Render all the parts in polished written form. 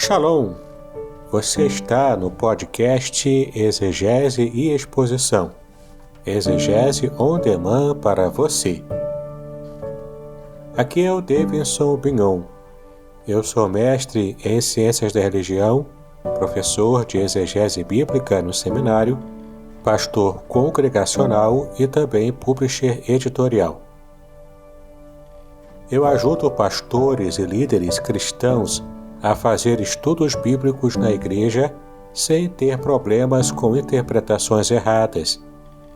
Shalom! Você está no podcast Exegese e Exposição. Exegese on demand para você. Aqui é o Davidson Bignon. Eu sou mestre em Ciências da Religião, professor de Exegese Bíblica no seminário, pastor congregacional e também publisher editorial. Eu ajudo pastores e líderes cristãos a fazer estudos bíblicos na igreja sem ter problemas com interpretações erradas.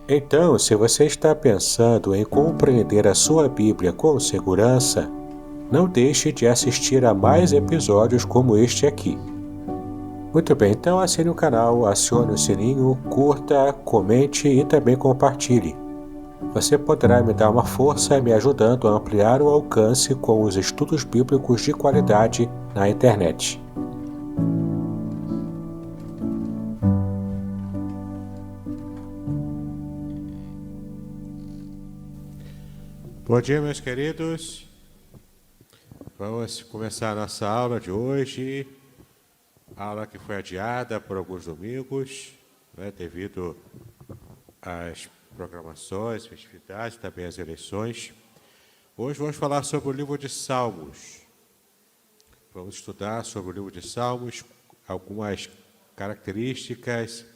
Então, se você está pensando em compreender a sua Bíblia com segurança, não deixe de assistir a mais episódios como este aqui. Muito bem, então assine o canal, acione o sininho, curta, comente e também compartilhe. Você poderá me dar uma força me ajudando a ampliar o alcance com os estudos bíblicos de qualidade na internet. Bom dia, meus queridos. Vamos começar a nossa aula de hoje. Aula que foi adiada por alguns domingos, devido às programações, festividades, também às eleições. Hoje vamos falar sobre o livro de Salmos. Vamos estudar sobre o livro de Salmos, algumas características,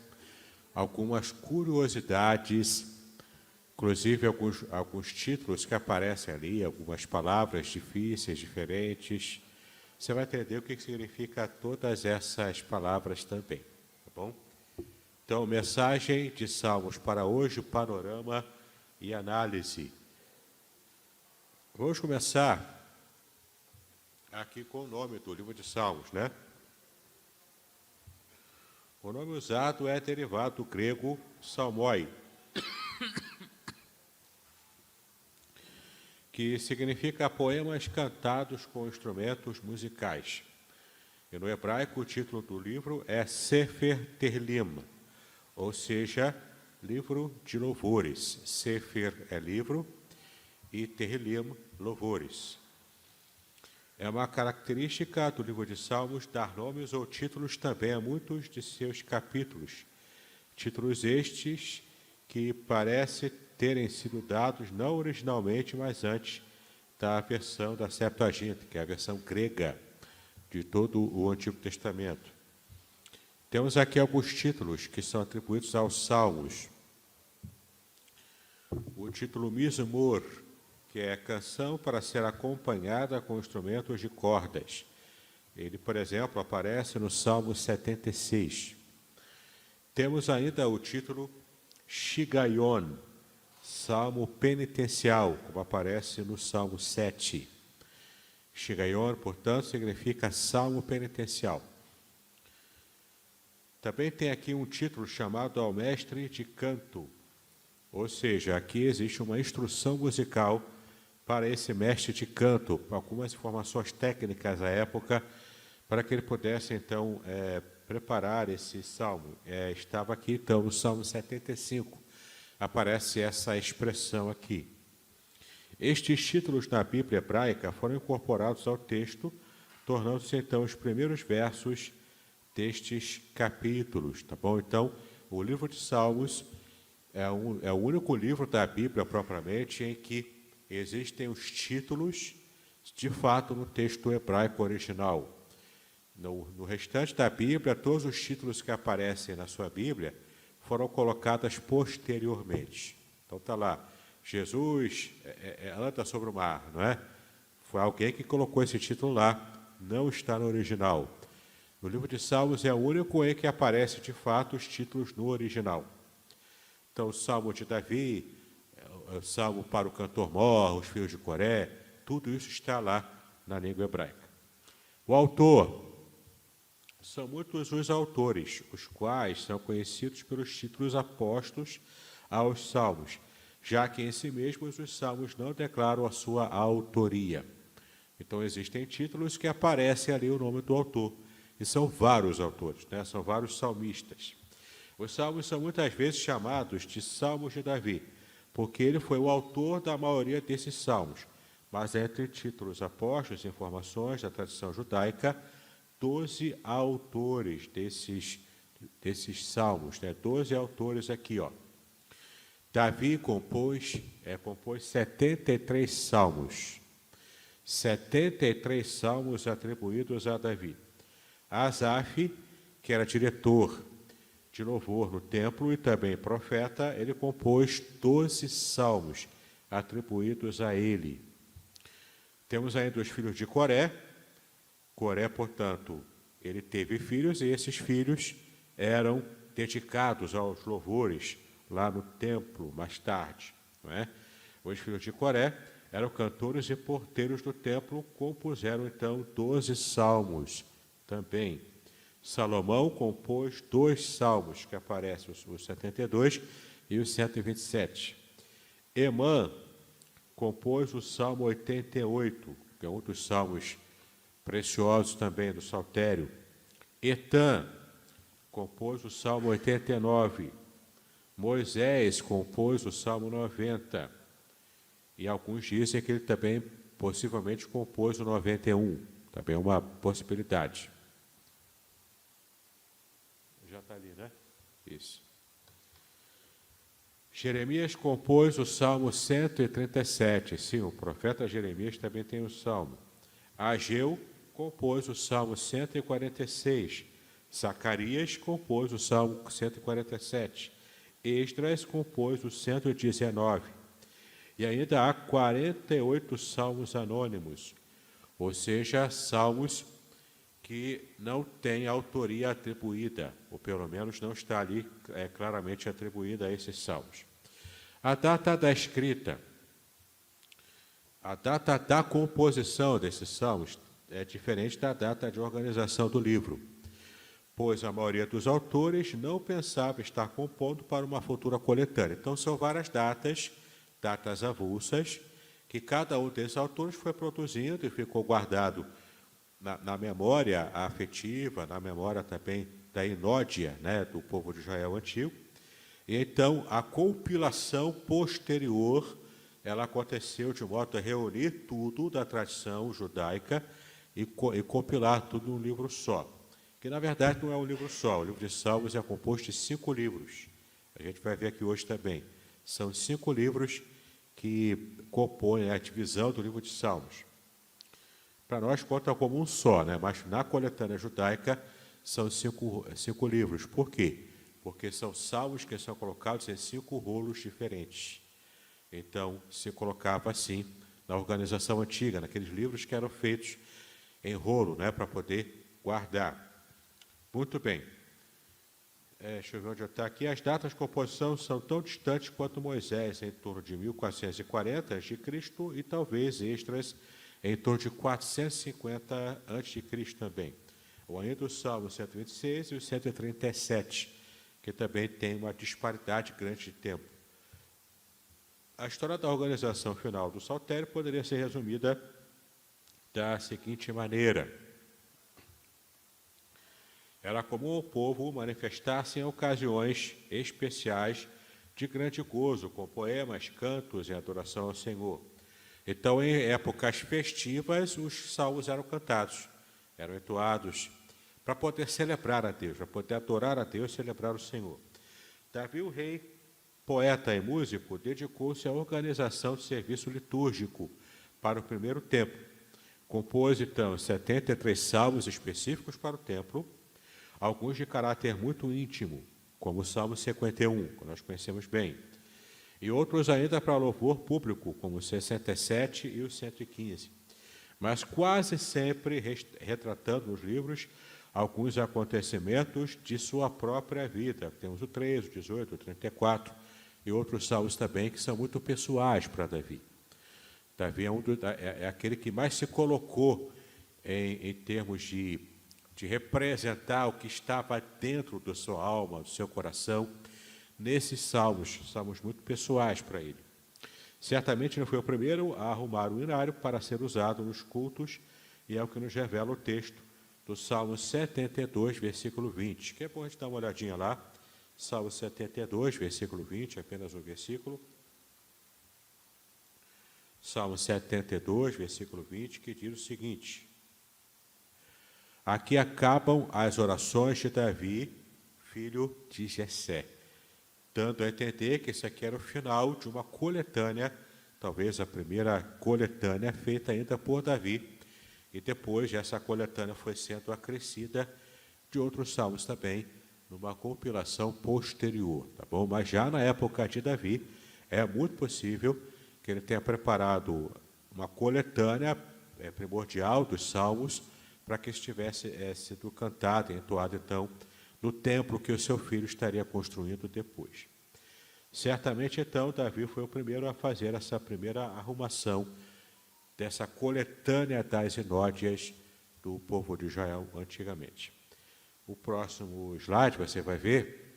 algumas curiosidades, inclusive alguns títulos que aparecem ali, algumas palavras difíceis, diferentes. Você vai entender o que significa todas essas palavras também, tá bom? Então, mensagem de Salmos para hoje, panorama e análise. Vamos começar aqui com o nome do livro de Salmos, né? O nome usado é derivado do grego salmoi, que significa poemas cantados com instrumentos musicais. E no hebraico, o título do livro é Sefer Tehillim, ou seja, livro de louvores. Sefer é livro e Tehillim, louvores. É uma característica do livro de Salmos dar nomes ou títulos também a muitos de seus capítulos. Títulos estes que parece terem sido dados não originalmente, mas antes da versão da Septuaginta, que é a versão grega de todo o Antigo Testamento. Temos aqui alguns títulos que são atribuídos aos Salmos. O título Mizmor, que é canção para ser acompanhada com instrumentos de cordas. Ele, por exemplo, aparece no Salmo 76. Temos ainda o título Shigayon, Salmo penitencial, como aparece no Salmo 7. Shigayon, portanto, significa Salmo penitencial. Também tem aqui um título chamado Ao Mestre de Canto, ou seja, aqui existe uma instrução musical para esse mestre de canto, algumas informações técnicas à época, para que ele pudesse, então, preparar esse salmo. Estava aqui, então, no Salmo 75, aparece essa expressão aqui. Estes títulos na Bíblia hebraica foram incorporados ao texto, tornando-se, então, os primeiros versos destes capítulos, tá bom? Então, o livro de Salmos é o único livro da Bíblia, propriamente, em que existem os títulos, de fato, no texto hebraico original. No restante da Bíblia, todos os títulos que aparecem na sua Bíblia foram colocados posteriormente. Então, está lá, Jesus anda sobre o mar, não é? Foi alguém que colocou esse título lá, não está no original. No livro de Salmos é o único em que aparece, de fato, os títulos no original. Então, o Salmo de Davi, o Salmo para o cantor mor, os filhos de Coré, tudo isso está lá na língua hebraica. O autor, são muitos os autores, os quais são conhecidos pelos títulos apostos aos Salmos, já que em si mesmos os Salmos não declaram a sua autoria. Então, existem títulos que aparecem ali o nome do autor. E são vários autores, né? São vários salmistas. Os salmos são muitas vezes chamados de Salmos de Davi, porque ele foi o autor da maioria desses salmos. Mas entre títulos apostos, informações da tradição judaica, 12 autores desses salmos, né? 12 autores aqui, ó. Davi compôs 73 salmos. 73 salmos atribuídos a Davi. Asaf, que era diretor de louvor no templo e também profeta, ele compôs 12 salmos atribuídos a ele. Temos ainda os filhos de Coré. Coré, portanto, ele teve filhos e esses filhos eram dedicados aos louvores lá no templo mais tarde. Não é? Os filhos de Coré eram cantores e porteiros do templo, compuseram então 12 salmos também. Salomão compôs 2 salmos, que aparecem os 72 e os 127. Emã compôs o Salmo 88, que é um dos salmos preciosos também do Saltério. Etã compôs o Salmo 89. Moisés compôs o Salmo 90. E alguns dizem que ele também possivelmente compôs o 91. Também é uma possibilidade. Já está ali, né? Isso. Jeremias compôs o Salmo 137. Sim, o profeta Jeremias também tem um salmo. Ageu compôs o Salmo 146. Zacarias compôs o Salmo 147. Esdras compôs o 119. E ainda há 48 salmos anônimos, ou seja, salmos que não têm autoria atribuída, ou pelo menos não está ali claramente atribuída a esses salmos. A data da escrita, a data da composição desses salmos é diferente da data de organização do livro, pois a maioria dos autores não pensava estar compondo para uma futura coletânea. Então, são várias datas avulsas, que cada um desses autores foi produzindo e ficou guardado na memória afetiva, na memória também da inódia, né, do povo de Israel antigo. E então, a compilação posterior, ela aconteceu de modo a reunir tudo da tradição judaica e compilar tudo num livro só. Que, na verdade, não é um livro só. O livro de Salmos é composto de 5 livros. A gente vai ver aqui hoje também. São 5 livros que compõem a divisão do livro de Salmos. Para nós, conta como um só, né? Mas na coletânea judaica são 5 livros. Por quê? Porque são salmos que são colocados em 5 rolos diferentes. Então, se colocava assim na organização antiga, naqueles livros que eram feitos em rolo, né? Para poder guardar. Muito bem. Deixa eu ver onde está aqui. As datas de composição são tão distantes quanto Moisés, em torno de 1440 a.C., e talvez Esdras em torno de 450 a.C. também. Ou ainda o Salmo 126 e o 137, que também tem uma disparidade grande de tempo. A história da organização final do Saltério poderia ser resumida da seguinte maneira. Era comum ao povo manifestar-se em ocasiões especiais de grande gozo, com poemas, cantos e adoração ao Senhor. Então, em épocas festivas, os salmos eram cantados, eram entoados, para poder celebrar a Deus, para poder adorar a Deus e celebrar o Senhor. Davi, o rei, poeta e músico, dedicou-se à organização de serviço litúrgico para o primeiro templo. Compôs, então, 73 salmos específicos para o templo, alguns de caráter muito íntimo, como o Salmo 51, que nós conhecemos bem, e outros ainda para louvor público, como o 67 e o 115, mas quase sempre retratando nos livros alguns acontecimentos de sua própria vida. Temos o 13, o 18, o 34 e outros salmos também que são muito pessoais para Davi. Davi é aquele que mais se colocou em termos de representar o que estava dentro da sua alma, do seu coração, nesses salmos muito pessoais para ele. Certamente não foi o primeiro a arrumar o inário para ser usado nos cultos, e é o que nos revela o texto do Salmo 72, versículo 20, que é bom a gente dar uma olhadinha lá. Salmo 72, versículo 20, apenas um versículo. Salmo 72, versículo 20, que diz o seguinte: Aqui acabam as orações de Davi, filho de Jessé, dando a entender que esse aqui era o final de uma coletânea, talvez a primeira coletânea feita ainda por Davi, e depois essa coletânea foi sendo acrescida de outros salmos também, numa compilação posterior, tá bom? Mas já na época de Davi, é muito possível que ele tenha preparado uma coletânea primordial dos salmos para que estivesse sido cantado e entoado, então, no templo que o seu filho estaria construindo depois. Certamente, então, Davi foi o primeiro a fazer essa primeira arrumação dessa coletânea das inódias do povo de Israel antigamente. O próximo slide, você vai ver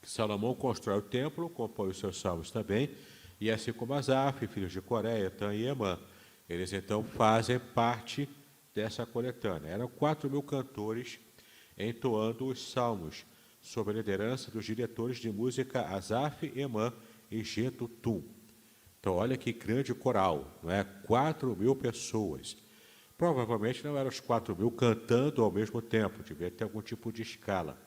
que Salomão constrói o templo, compõe os seus salmos também, e assim como Asaf, filhos de Coré, Etã e Emã, eles então fazem parte dessa coletânea. Eram 4.000 cantores entoando os salmos, sob a liderança dos diretores de música Asaf, Emã e Jedutum. Então, olha que grande coral, não é? 4.000 pessoas. Provavelmente não eram os 4.000 cantando ao mesmo tempo, devia ter algum tipo de escala.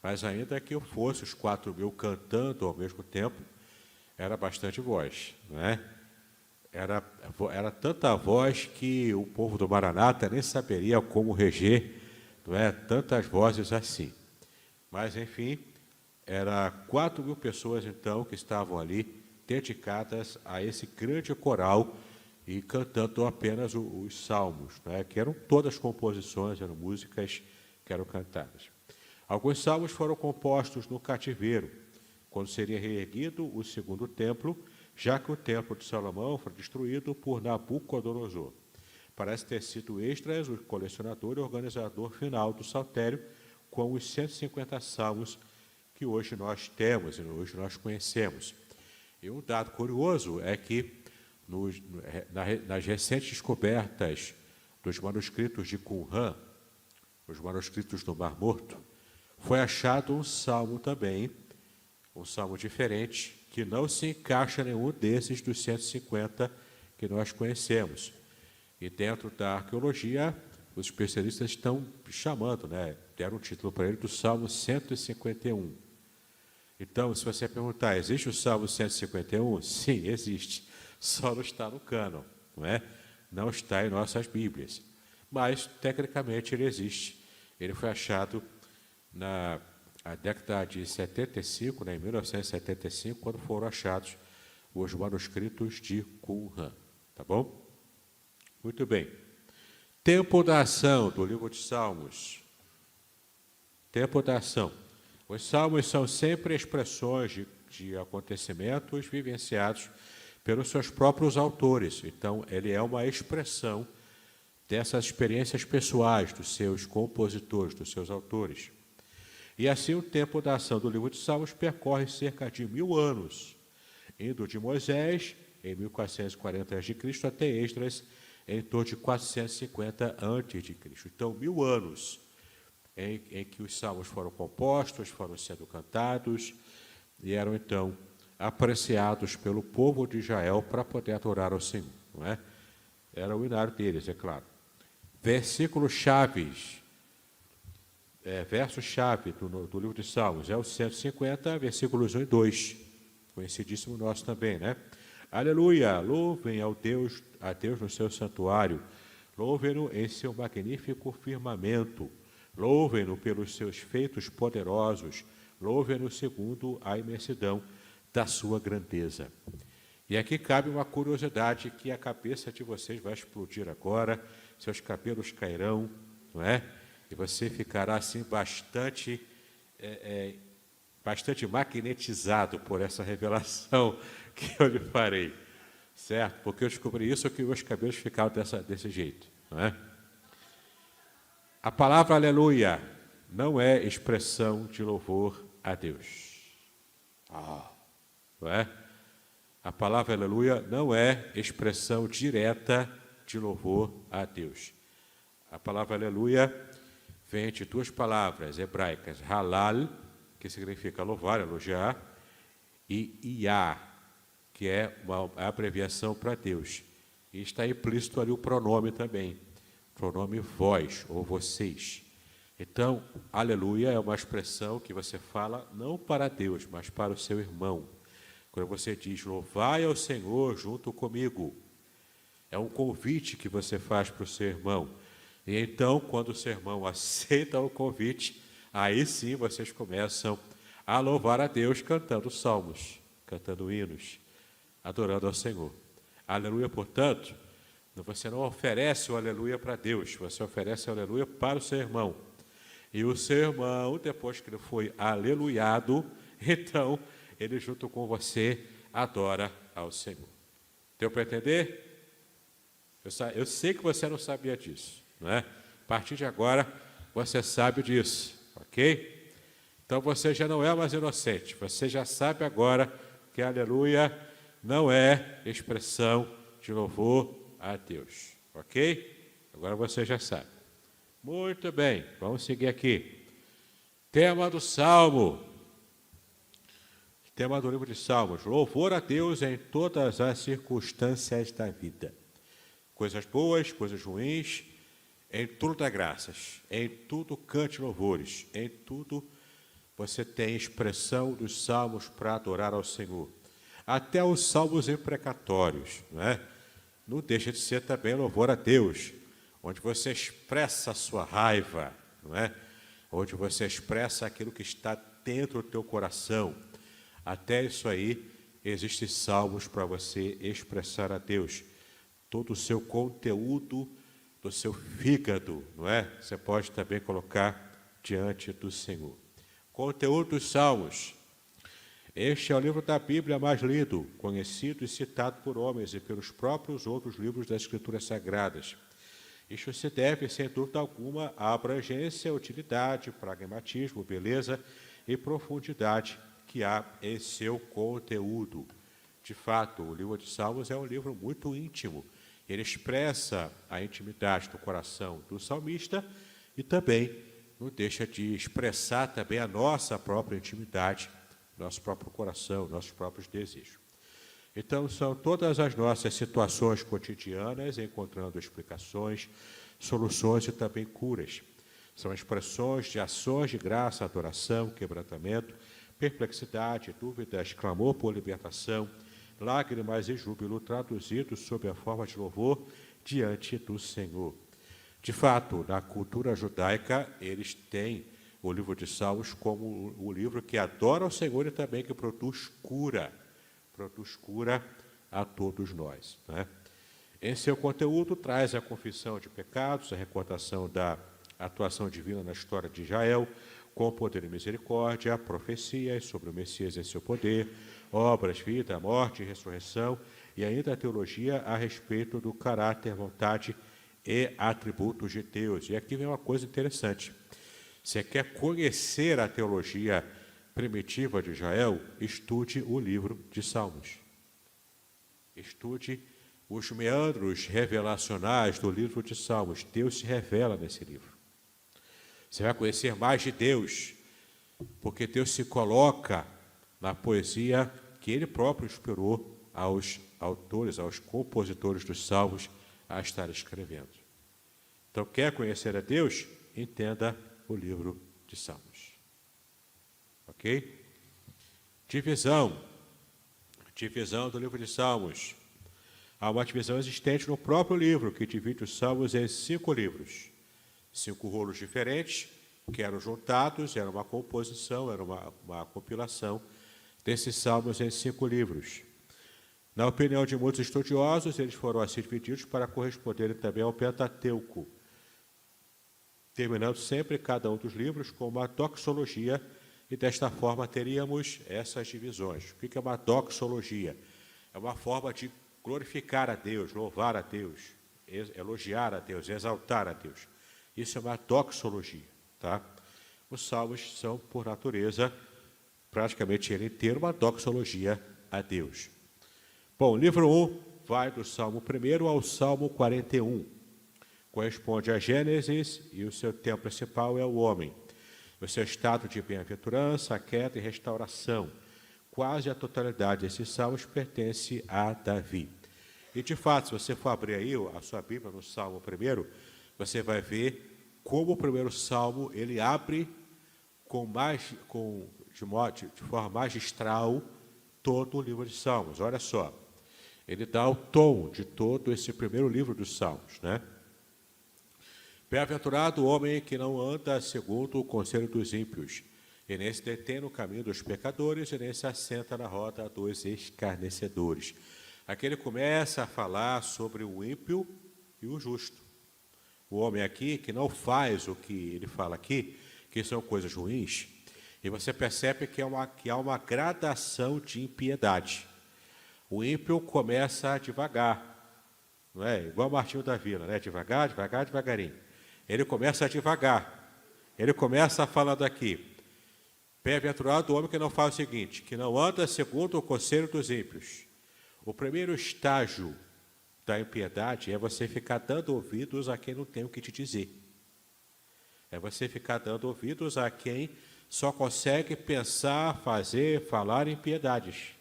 Mas ainda que fosse os 4.000 cantando ao mesmo tempo, era bastante voz, não é? Era tanta voz que o povo do Maranata nem saberia como reger, não é? Tantas vozes assim. Mas, enfim, era 4.000 pessoas, então, que estavam ali dedicadas a esse grande coral e cantando apenas os salmos, né, que eram todas composições, eram músicas que eram cantadas. Alguns salmos foram compostos no cativeiro, quando seria reerguido o segundo templo, já que o templo de Salomão foi destruído por Nabucodonosor. Parece ter sido Esdras, o colecionador e organizador final do saltério, com os 150 salmos que hoje nós temos e hoje nós conhecemos. E um dado curioso é que nas recentes descobertas dos manuscritos de Qumran, os manuscritos do Mar Morto, foi achado um salmo também, um salmo diferente, que não se encaixa em nenhum desses dos 150 que nós conhecemos. E dentro da arqueologia, os especialistas estão chamando, né, deram um título para ele do Salmo 151. Então, se você perguntar, existe o Salmo 151? Sim, existe. Só não está no cânon, não é? Não está em nossas Bíblias. Mas, tecnicamente, ele existe. Ele foi achado na década de 75, né, em 1975, quando foram achados os manuscritos de Qumran. Tá bom? Muito bem. Tempo da ação do livro de Salmos. Tempo da ação. Os salmos são sempre expressões de acontecimentos vivenciados pelos seus próprios autores. Então, ele é uma expressão dessas experiências pessoais dos seus compositores, dos seus autores. E assim, o tempo da ação do livro de Salmos percorre cerca de 1000 anos, indo de Moisés, em 1440 a.C., até Esdras, em torno de 450 a.C. Então, 1000 anos em que os salmos foram compostos, foram sendo cantados e eram, então, apreciados pelo povo de Israel para poder adorar ao Senhor, não é? Era o inário deles, é claro. Versículos-chave, verso-chave do livro de Salmos, é o 150, versículos 1 e 2, conhecidíssimo nosso também, né? Aleluia, louvem a Deus no seu santuário, louvem-no em seu magnífico firmamento, louvem-no pelos seus feitos poderosos, louvem-no segundo a imensidão da sua grandeza. E aqui cabe uma curiosidade que a cabeça de vocês vai explodir agora, seus cabelos cairão, não é? E você ficará assim bastante magnetizado por essa revelação que eu lhe farei, certo? Porque eu descobri isso que meus cabelos ficaram desse jeito, não é? A palavra aleluia não é expressão de louvor a Deus. Não é? A palavra aleluia não é expressão direta de louvor a Deus. A palavra aleluia vem de duas palavras hebraicas, halal, que significa louvar, elogiar, e iá, que é uma abreviação para Deus. E está implícito ali o pronome também. pronome vós ou vocês. Então, aleluia é uma expressão que você fala não para Deus, mas para o seu irmão. Quando você diz, louvai ao Senhor junto comigo, é um convite que você faz para o seu irmão. E então, quando o seu irmão aceita o convite, aí sim vocês começam a louvar a Deus cantando salmos, cantando hinos, adorando ao Senhor. Aleluia, portanto, você não oferece o aleluia para Deus, você oferece o aleluia para o seu irmão. E o seu irmão, depois que ele foi aleluiado, então ele junto com você adora ao Senhor. Deu para entender? Eu sei que você não sabia disso, não é? A partir de agora, você sabe disso, ok? Então você já não é mais inocente, você já sabe agora que aleluia não é expressão de louvor a Deus, ok? Agora você já sabe. Muito bem, vamos seguir aqui. Tema do Salmo. Tema do livro de Salmos. Louvor a Deus em todas as circunstâncias da vida. Coisas boas, coisas ruins, em tudo dá graças. Em tudo cante louvores. Em tudo você tem expressão dos salmos para adorar ao Senhor. Até os salmos imprecatórios, não é? Não deixa de ser também louvor a Deus, onde você expressa a sua raiva, não é? Onde você expressa aquilo que está dentro do teu coração. Até isso aí, existem salmos para você expressar a Deus. Todo o seu conteúdo do seu fígado, não é? Você pode também colocar diante do Senhor. Conteúdo dos salmos. Este é o livro da Bíblia mais lido, conhecido e citado por homens e pelos próprios outros livros das Escrituras Sagradas. Isto se deve, sem dúvida alguma, à abrangência, utilidade, pragmatismo, beleza e profundidade que há em seu conteúdo. De fato, o livro de Salmos é um livro muito íntimo. Ele expressa a intimidade do coração do salmista e também não deixa de expressar também a nossa própria intimidade, nosso próprio coração, nossos próprios desejos. Então, são todas as nossas situações cotidianas encontrando explicações, soluções e também curas. São expressões de ações de graça, adoração, quebrantamento, perplexidade, dúvidas, clamor por libertação, lágrimas e júbilo traduzidos sob a forma de louvor diante do Senhor. De fato, na cultura judaica, eles têm o livro de Salmos como o livro que adora ao Senhor e também que produz cura a todos nós, né? Em seu conteúdo, traz a confissão de pecados, a recordação da atuação divina na história de Israel, com poder e misericórdia, profecias sobre o Messias e seu poder, obras, vida, morte e ressurreição, e ainda a teologia a respeito do caráter, vontade e atributos de Deus. E aqui vem uma coisa interessante. Você quer conhecer a teologia primitiva de Israel? Estude o livro de Salmos. Estude os meandros revelacionais do livro de Salmos. Deus se revela nesse livro. Você vai conhecer mais de Deus, porque Deus se coloca na poesia que Ele próprio inspirou aos autores, aos compositores dos Salmos a estar escrevendo. Então, quer conhecer a Deus? Entenda o livro de Salmos. Ok? Divisão do livro de Salmos. Há uma divisão existente no próprio livro, que divide os Salmos em 5 livros. 5 rolos diferentes, que eram juntados, era uma composição, era uma compilação desses Salmos em 5 livros. Na opinião de muitos estudiosos, eles foram assim divididos para corresponderem também ao Pentateuco, terminando sempre cada um dos livros com uma doxologia, e desta forma teríamos essas divisões. O que é uma doxologia? É uma forma de glorificar a Deus, louvar a Deus, elogiar a Deus, exaltar a Deus. Isso é uma doxologia, tá? Os salmos são, por natureza, praticamente ele inteiro, uma doxologia a Deus. Bom, livro 1 vai do Salmo 1 ao Salmo 41. Corresponde a Gênesis e o seu tema principal é o homem. O seu estado de bem-aventurança, a queda e restauração. Quase a totalidade desses salmos pertence a Davi. E, de fato, se você for abrir aí a sua Bíblia no Salmo 1, você vai ver como o primeiro salmo ele abre de forma magistral todo o livro de Salmos. Olha só, ele dá o tom de todo esse primeiro livro dos Salmos, né? Bem-aventurado o homem que não anda segundo o conselho dos ímpios, e nem se detém no caminho dos pecadores, e nem se assenta na roda dos escarnecedores. Aqui ele começa a falar sobre o ímpio e o justo. O homem aqui que não faz o que ele fala aqui, que são coisas ruins, e você percebe que há uma gradação de impiedade. O ímpio começa devagar, não é? Igual Martinho da Vila, né? Devagar, devagar, devagarinho. Ele começa devagar. Ele começa falando aqui: bem-aventurado o homem que não faz o seguinte, que não anda segundo o conselho dos ímpios. O primeiro estágio da impiedade é você ficar dando ouvidos a quem não tem o que te dizer. É você ficar dando ouvidos a quem só consegue pensar, fazer, falar impiedades.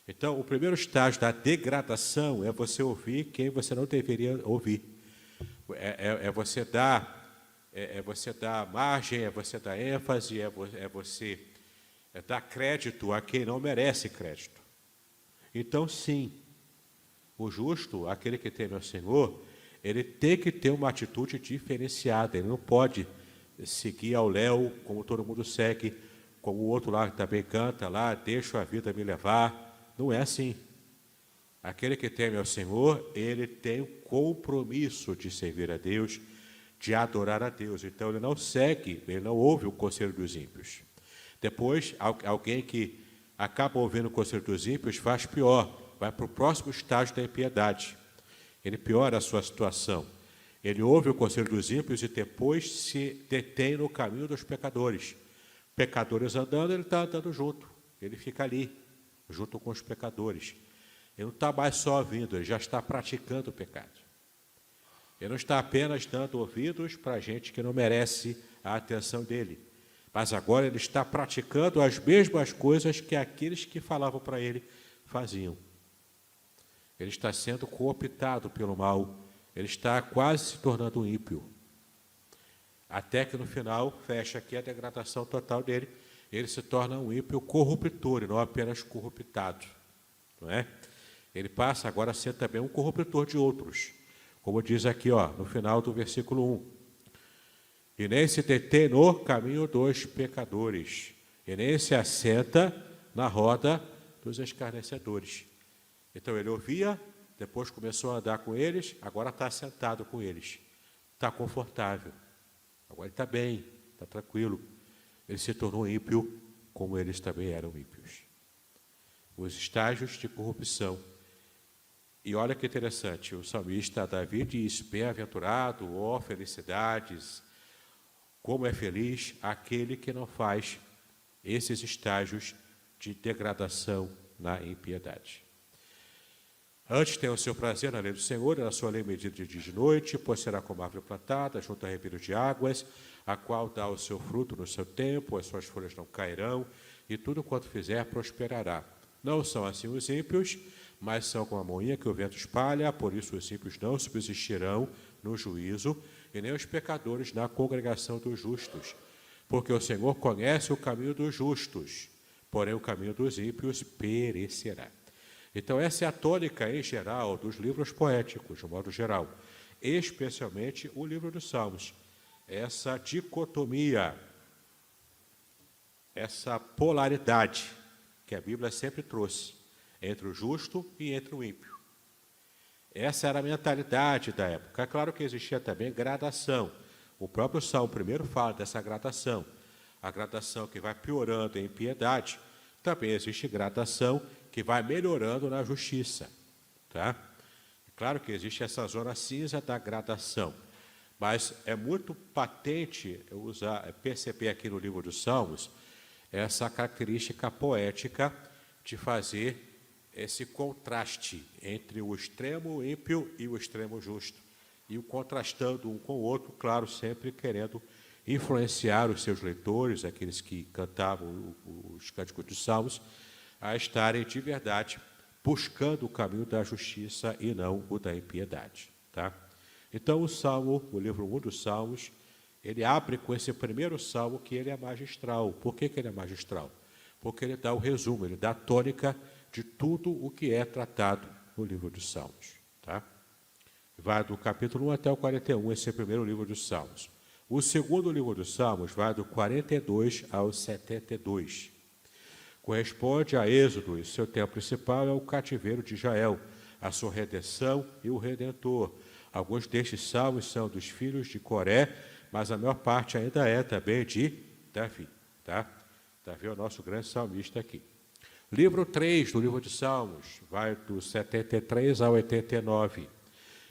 Então, o primeiro estágio da degradação é você ouvir quem você não deveria ouvir. É você dar margem, é você dar ênfase, é você dar crédito a quem não merece crédito. Então, sim, o justo, aquele que teme ao Senhor, ele tem que ter uma atitude diferenciada. Ele não pode seguir ao léu, como todo mundo segue, como o outro lá que também canta, lá, deixa a vida me levar. Não é assim. Aquele que teme ao Senhor, ele tem o compromisso de servir a Deus, de adorar a Deus. Então, ele não segue, ele não ouve o conselho dos ímpios. Depois, alguém que acaba ouvindo o conselho dos ímpios faz pior, vai para o próximo estágio da impiedade. Ele piora a sua situação. Ele ouve o conselho dos ímpios e depois se detém no caminho dos pecadores. Pecadores andando, ele está andando junto. Ele fica ali, junto com os pecadores. Ele não está mais só ouvindo, ele já está praticando o pecado. Ele não está apenas dando ouvidos para gente que não merece a atenção dele, mas agora ele está praticando as mesmas coisas que aqueles que falavam para ele faziam. Ele está sendo cooptado pelo mal, ele está quase se tornando um ímpio. Até que no final, fecha aqui a degradação total dele, ele se torna um ímpio corruptor, e não apenas corruptado. Não é? Ele passa agora a ser também um corruptor de outros, como diz aqui no final do versículo 1. E nem se detém no caminho dos pecadores, e nem se assenta na roda dos escarnecedores. Então ele ouvia, depois começou a andar com eles, agora está sentado com eles, está confortável, agora ele está bem, está tranquilo. Ele se tornou ímpio, como eles também eram ímpios. Os estágios de corrupção. E olha que interessante, o salmista Davi diz: bem-aventurado, ó felicidades, como é feliz aquele que não faz esses estágios de degradação na impiedade. Antes tem o seu prazer na lei do Senhor, e na sua lei medida de dia e de noite, pois será como árvore plantada, junto a ribeiro de águas, a qual dá o seu fruto no seu tempo, as suas folhas não cairão, e tudo quanto fizer prosperará. Não são assim os ímpios, mas são como a moinha que o vento espalha, por isso os ímpios não subsistirão no juízo, e nem os pecadores na congregação dos justos. Porque o Senhor conhece o caminho dos justos, porém o caminho dos ímpios perecerá. Então essa é a tônica em geral dos livros poéticos, de modo geral, especialmente o livro dos Salmos. Essa dicotomia, essa polaridade que a Bíblia sempre trouxe entre o justo e entre o ímpio. Essa era a mentalidade da época. É claro que existia também gradação. O próprio Salmo 1 fala dessa gradação. A gradação que vai piorando em impiedade, também existe gradação que vai melhorando na justiça. Tá? É claro que existe essa zona cinza da gradação, mas é muito patente perceber aqui no livro dos Salmos essa característica poética de fazer esse contraste entre o extremo ímpio e o extremo justo, e o contrastando um com o outro, claro, sempre querendo influenciar os seus leitores, aqueles que cantavam os cânticos dos Salmos, a estarem de verdade buscando o caminho da justiça e não o da impiedade. Tá? Então, o livro 1 dos Salmos, ele abre com esse primeiro salmo, que ele é magistral. Por que ele é magistral? Porque ele dá o resumo, ele dá a tônica de tudo o que é tratado no livro dos Salmos. Tá? Vai do capítulo 1 até o 41, esse é o primeiro livro dos Salmos. O segundo livro dos Salmos vai do 42 ao 72. Corresponde a Êxodo, e seu tema principal é o cativeiro de Israel, a sua redenção e o Redentor. Alguns destes salmos são dos filhos de Coré, mas a maior parte ainda é também de Davi. Tá? Davi é o nosso grande salmista aqui. Livro 3 do livro de Salmos, vai do 73 ao 89.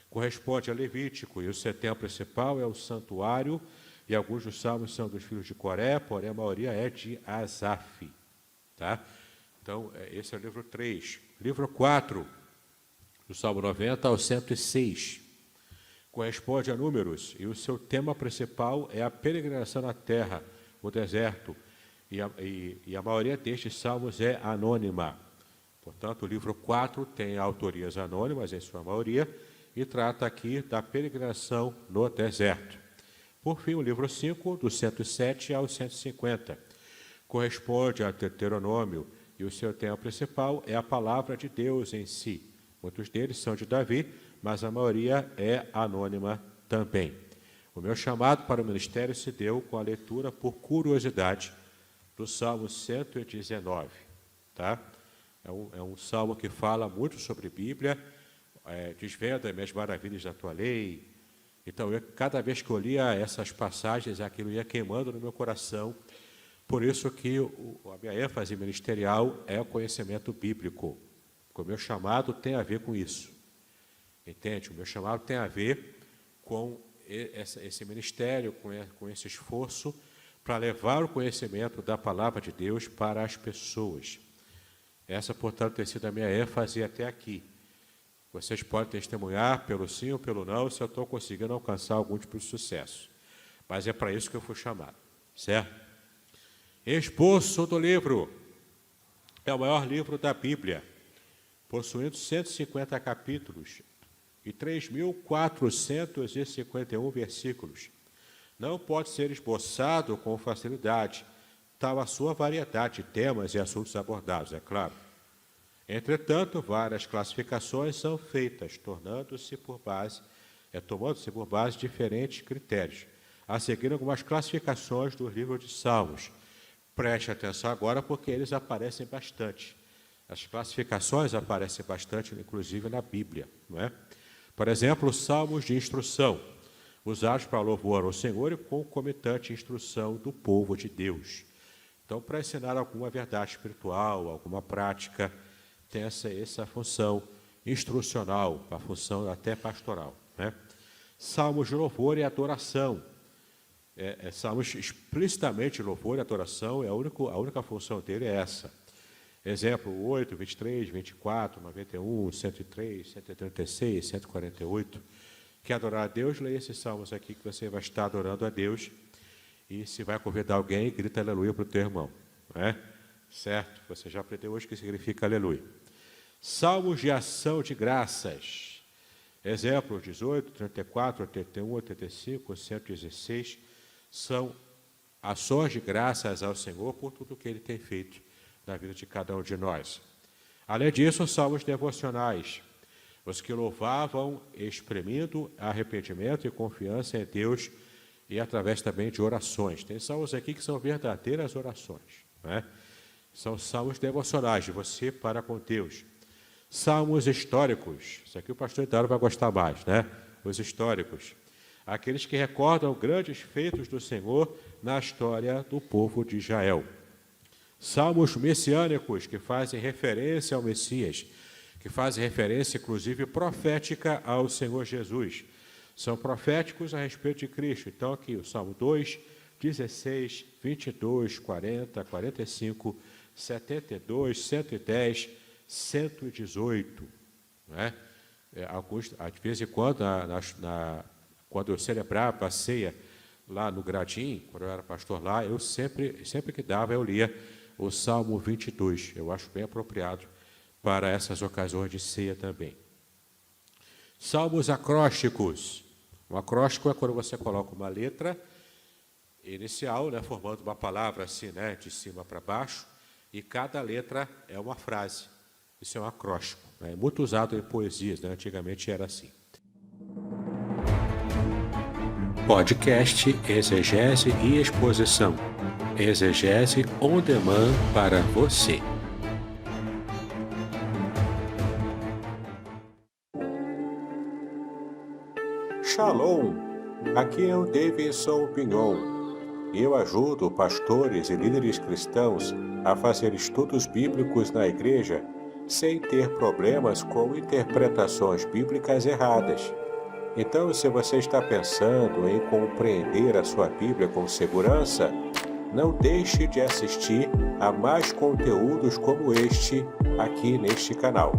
Corresponde a Levítico, e o seu tema principal é o santuário, e alguns dos salmos são dos filhos de Coré, porém a maioria é de Asaf. Tá? Então, esse é o livro 3. Livro 4, do Salmo 90 ao 106. Corresponde a Números, e o seu tema principal é a peregrinação na terra, o deserto, e a maioria destes salmos é anônima. Portanto, o livro 4 tem autorias anônimas, em sua maioria, e trata aqui da peregrinação no deserto. Por fim, o livro 5, do 107 ao 150, corresponde a Deuteronômio, e o seu tema principal é a palavra de Deus em si. Muitos deles são de Davi, mas a maioria é anônima também. O meu chamado para o ministério se deu com a leitura por curiosidade do Salmo 119. Tá? É um salmo que fala muito sobre Bíblia, desvenda as maravilhas da tua lei. Então, cada vez que eu lia essas passagens, aquilo ia queimando no meu coração. Por isso que a minha ênfase ministerial é o conhecimento bíblico. O meu chamado tem a ver com isso. Entende? O meu chamado tem a ver com esse ministério, com esse esforço para levar o conhecimento da palavra de Deus para as pessoas. Essa, portanto, tem sido a minha ênfase até aqui. Vocês podem testemunhar pelo sim ou pelo não, se eu estou conseguindo alcançar algum tipo de sucesso. Mas é para isso que eu fui chamado, certo? Esboço do livro. É o maior livro da Bíblia, possuindo 150 capítulos e 3.451 versículos. Não pode ser esboçado com facilidade, tal a sua variedade de temas e assuntos abordados, é claro. Entretanto, várias classificações são feitas, tomando-se por base diferentes critérios, a seguir algumas classificações do livro de Salmos. Preste atenção agora, porque eles aparecem bastante. As classificações aparecem bastante, inclusive na Bíblia, não é? Por exemplo, os salmos de instrução, usados para louvor ao Senhor e concomitante instrução do povo de Deus. Então, para ensinar alguma verdade espiritual, alguma prática, tem essa função instrucional, a função até pastoral, né? Salmos de louvor e adoração. Salmos explicitamente de louvor e adoração, a única função dele é essa. Exemplo, 8, 23, 24, 91, 103, 136, 148. Quer adorar a Deus? Leia esses salmos aqui que você vai estar adorando a Deus. E se vai convidar alguém, grita aleluia para o teu irmão. Não é? Certo? Você já aprendeu hoje o que significa aleluia. Salmos de ação de graças. Exemplo, 18, 34, 81, 85, 116. São ações de graças ao Senhor por tudo que Ele tem feito na vida de cada um de nós. Além disso, salmos devocionais, os que louvavam exprimindo arrependimento e confiança em Deus e através também de orações. Tem salmos aqui que são verdadeiras orações, né? São salmos devocionais de você para com Deus. Salmos históricos, isso aqui o pastor Itário vai gostar mais, né? Os históricos, aqueles que recordam grandes feitos do Senhor na história do povo de Israel. Salmos messiânicos, que fazem referência ao Messias, que fazem referência, inclusive, profética ao Senhor Jesus. São proféticos a respeito de Cristo. Então, aqui, o Salmo 2, 16, 22, 40, 45, 72, 110, 118. Né? De vez em quando, quando eu celebrava a ceia lá no Gradim, quando eu era pastor lá, eu sempre que dava, eu lia o Salmo 22. Eu acho bem apropriado para essas ocasiões de ceia também. Salmos acrósticos. Um acróstico é quando você coloca uma letra inicial, né, formando uma palavra assim, né, de cima para baixo, e cada letra é uma frase. Isso é um acróstico. É muito usado em poesias, né? Antigamente era assim. Podcast Exegese e Exposição. Exegese on demand para você. Shalom! Aqui é o Davidson Pignon. Eu ajudo pastores e líderes cristãos a fazer estudos bíblicos na igreja sem ter problemas com interpretações bíblicas erradas. Então, se você está pensando em compreender a sua Bíblia com segurança, não deixe de assistir a mais conteúdos como este aqui neste canal.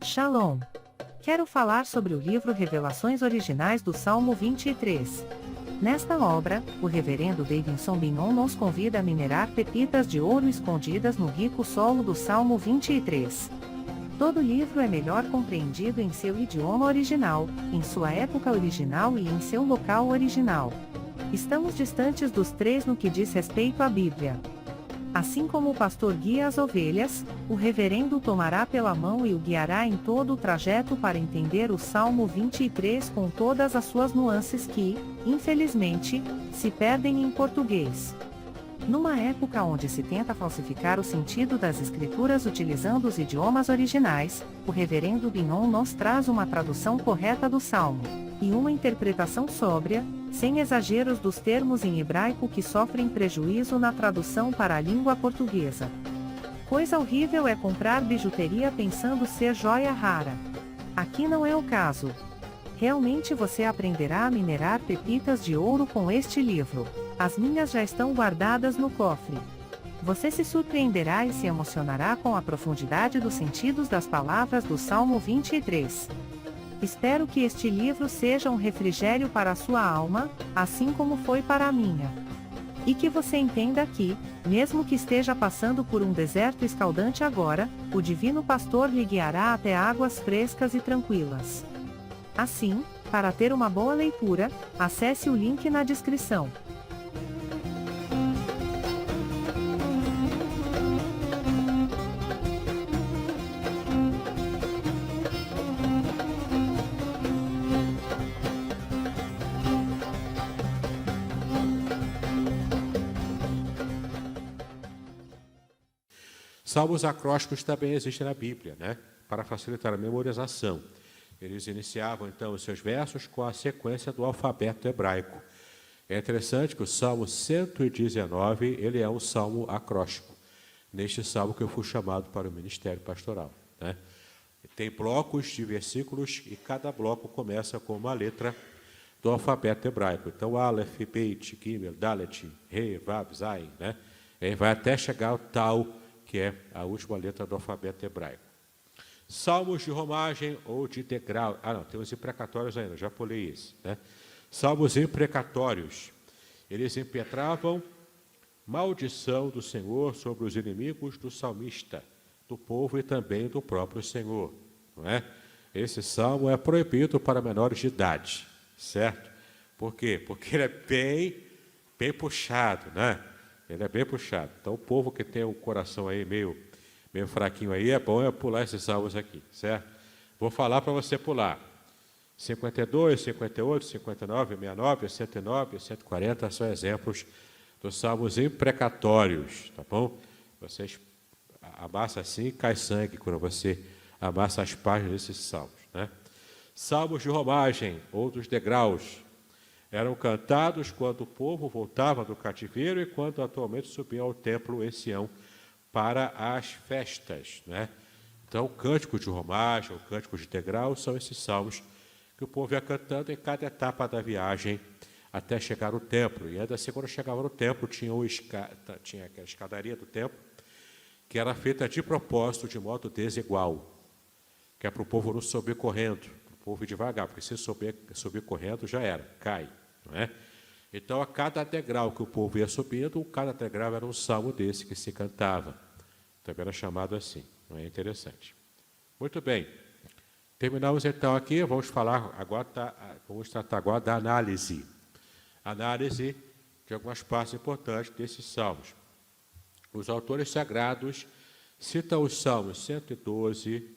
Shalom! Quero falar sobre o livro Revelações Originais do Salmo 23. Nesta obra, o reverendo Davidson Pignon nos convida a minerar pepitas de ouro escondidas no rico solo do Salmo 23. Todo livro é melhor compreendido em seu idioma original, em sua época original e em seu local original. Estamos distantes dos três no que diz respeito à Bíblia. Assim como o pastor guia as ovelhas, o reverendo tomará pela mão e o guiará em todo o trajeto para entender o Salmo 23 com todas as suas nuances que, infelizmente, se perdem em português. Numa época onde se tenta falsificar o sentido das escrituras utilizando os idiomas originais, o reverendo Pignon nos traz uma tradução correta do Salmo, e uma interpretação sóbria, sem exageros dos termos em hebraico que sofrem prejuízo na tradução para a língua portuguesa. Coisa horrível é comprar bijuteria pensando ser joia rara. Aqui não é o caso. Realmente você aprenderá a minerar pepitas de ouro com este livro. As minhas já estão guardadas no cofre. Você se surpreenderá e se emocionará com a profundidade dos sentidos das palavras do Salmo 23. Espero que este livro seja um refrigério para a sua alma, assim como foi para a minha. E que você entenda que, mesmo que esteja passando por um deserto escaldante agora, o Divino Pastor lhe guiará até águas frescas e tranquilas. Assim, para ter uma boa leitura, acesse o link na descrição. Salmos acrósticos também existem na Bíblia, né? Para facilitar a memorização. Eles iniciavam, então, os seus versos com a sequência do alfabeto hebraico. É interessante que o Salmo 119, ele é um salmo acróstico. Neste salmo que eu fui chamado para o ministério pastoral, né? Tem blocos de versículos e cada bloco começa com uma letra do alfabeto hebraico. Então, Aleph, Beit, Gimel, Dalet, He, Vav, Zayin, né? E vai até chegar ao Tal, que é a última letra do alfabeto hebraico. Salmos de romagem ou de degrau. Tem os imprecatórios ainda, já pulei esse, né? Salmos imprecatórios. Eles impetravam maldição do Senhor sobre os inimigos do salmista, do povo e também do próprio Senhor, não é? Esse salmo é proibido para menores de idade, certo? Por quê? Porque ele é bem puxado, né? Ele é bem puxado. Então, o povo que tem o coração aí meio fraquinho aí, é bom pular esses salmos aqui, certo? Vou falar para você pular. 52, 58, 59, 69, 109, 140 são exemplos dos salmos imprecatórios, tá bom? Vocês amassam assim e cai sangue quando você amassa as páginas desses salmos, né? Salmos de romagem ou dos degraus eram cantados quando o povo voltava do cativeiro e quando atualmente subiam ao templo em Sião para as festas, né? Então, o cântico de romagem, o cântico de degrau são esses salmos que o povo ia cantando em cada etapa da viagem até chegar no templo. E ainda assim, quando chegava no templo, tinha aquela escadaria do templo, que era feita de propósito, de modo desigual. que é para o povo não subir correndo, para o povo ir devagar, porque se subir correndo já era, cai, não é? Então, a cada degrau que o povo ia subindo, cada degrau era um salmo desse que se cantava. Também era chamado assim, não é interessante? Muito bem. Terminamos então aqui, vamos tratar agora da análise. Análise de algumas partes importantes desses salmos. Os autores sagrados citam os salmos 112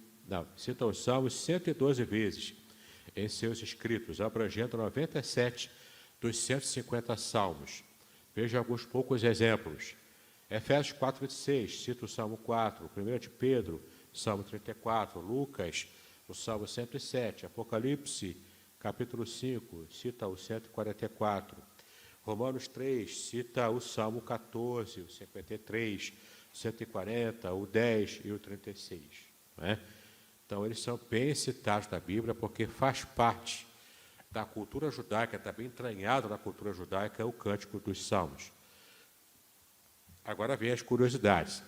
vezes em seus escritos, abrangendo 97 dos 150 salmos. Veja alguns poucos exemplos. Efésios 4:26 cita o Salmo 4, 1 de Pedro, Salmo 34, Lucas, o Salmo 107, Apocalipse, capítulo 5, cita o 144, Romanos 3, cita o Salmo 14, o 53, o 140, o 10 e o 36. Não é? Então, eles são bem citados da Bíblia porque faz parte da cultura judaica, está bem entranhado na cultura judaica, o Cântico dos Salmos. Agora vem as curiosidades.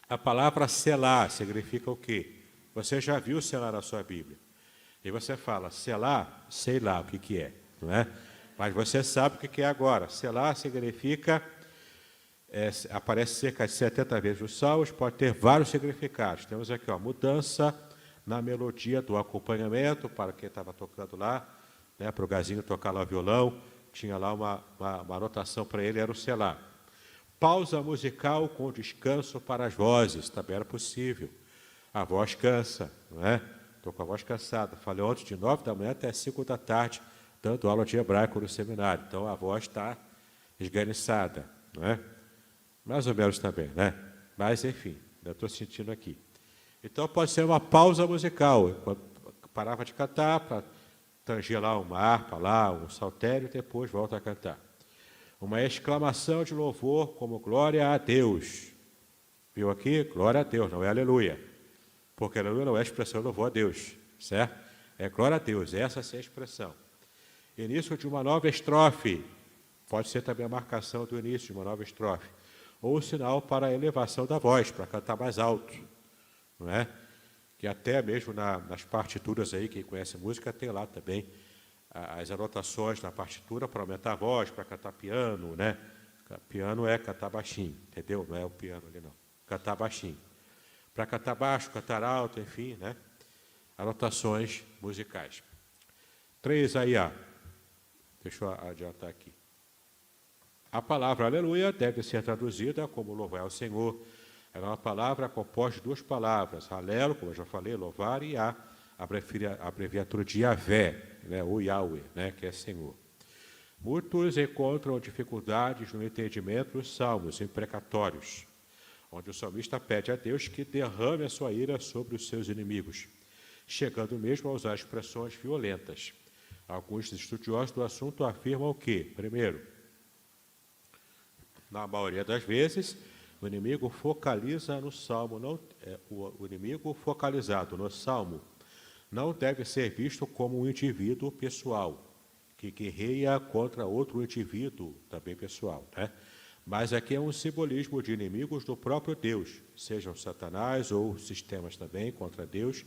A palavra selá significa o quê? Você já viu selá na sua Bíblia. E você fala, selá, sei lá o que é, não é? Mas você sabe o que é agora. Selá significa, aparece cerca de 70 vezes nos Salmos, pode ter vários significados. Temos aqui, mudança na melodia do acompanhamento, para quem estava tocando lá, né, para o Gazinho tocar lá o violão, tinha lá uma anotação para ele, era o selá. Pausa musical com descanso para as vozes, também era possível. A voz cansa, não é? Estou com a voz cansada. Falei ontem de 9 da manhã até 5 da tarde, dando aula de hebraico no seminário. Então, a voz está esganiçada, não é? Mais ou menos também, né? Mas, enfim, eu estou sentindo aqui. Então, pode ser uma pausa musical. Eu parava de cantar para tanger lá uma harpa, lá, um saltério, e depois volta a cantar. Uma exclamação de louvor como glória a Deus. Viu aqui? Glória a Deus, não é aleluia. Porque aleluia não é a expressão louvor a Deus, certo? É glória a Deus, essa sim é a expressão. Início de uma nova estrofe. Pode ser também a marcação do início de uma nova estrofe. Ou o sinal para a elevação da voz, para cantar mais alto. Não é? Que até mesmo nas partituras aí, quem conhece música, tem lá também as anotações na partitura para aumentar a voz, para cantar piano, né? Piano é cantar baixinho, entendeu? Não é o piano ali, não. Cantar baixinho. Para cantar baixo, cantar alto, enfim, né? Anotações musicais. 3 aí, deixa eu adiantar aqui. A palavra aleluia deve ser traduzida como louvar ao Senhor. Ela é uma palavra composta de 2 palavras, alelo, como eu já falei, louvar, e a abreviatura de Yahvé, né, ou Yahweh, né, que é Senhor. Muitos encontram dificuldades no entendimento dos salmos imprecatórios, onde o salmista pede a Deus que derrame a sua ira sobre os seus inimigos, chegando mesmo a usar expressões violentas. Alguns estudiosos do assunto afirmam que, primeiro, na maioria das vezes, o inimigo focaliza no salmo, o inimigo focalizado no salmo não deve ser visto como um indivíduo pessoal, que guerreia contra outro indivíduo também pessoal, né? Mas aqui é um simbolismo de inimigos do próprio Deus, sejam Satanás ou sistemas também contra Deus,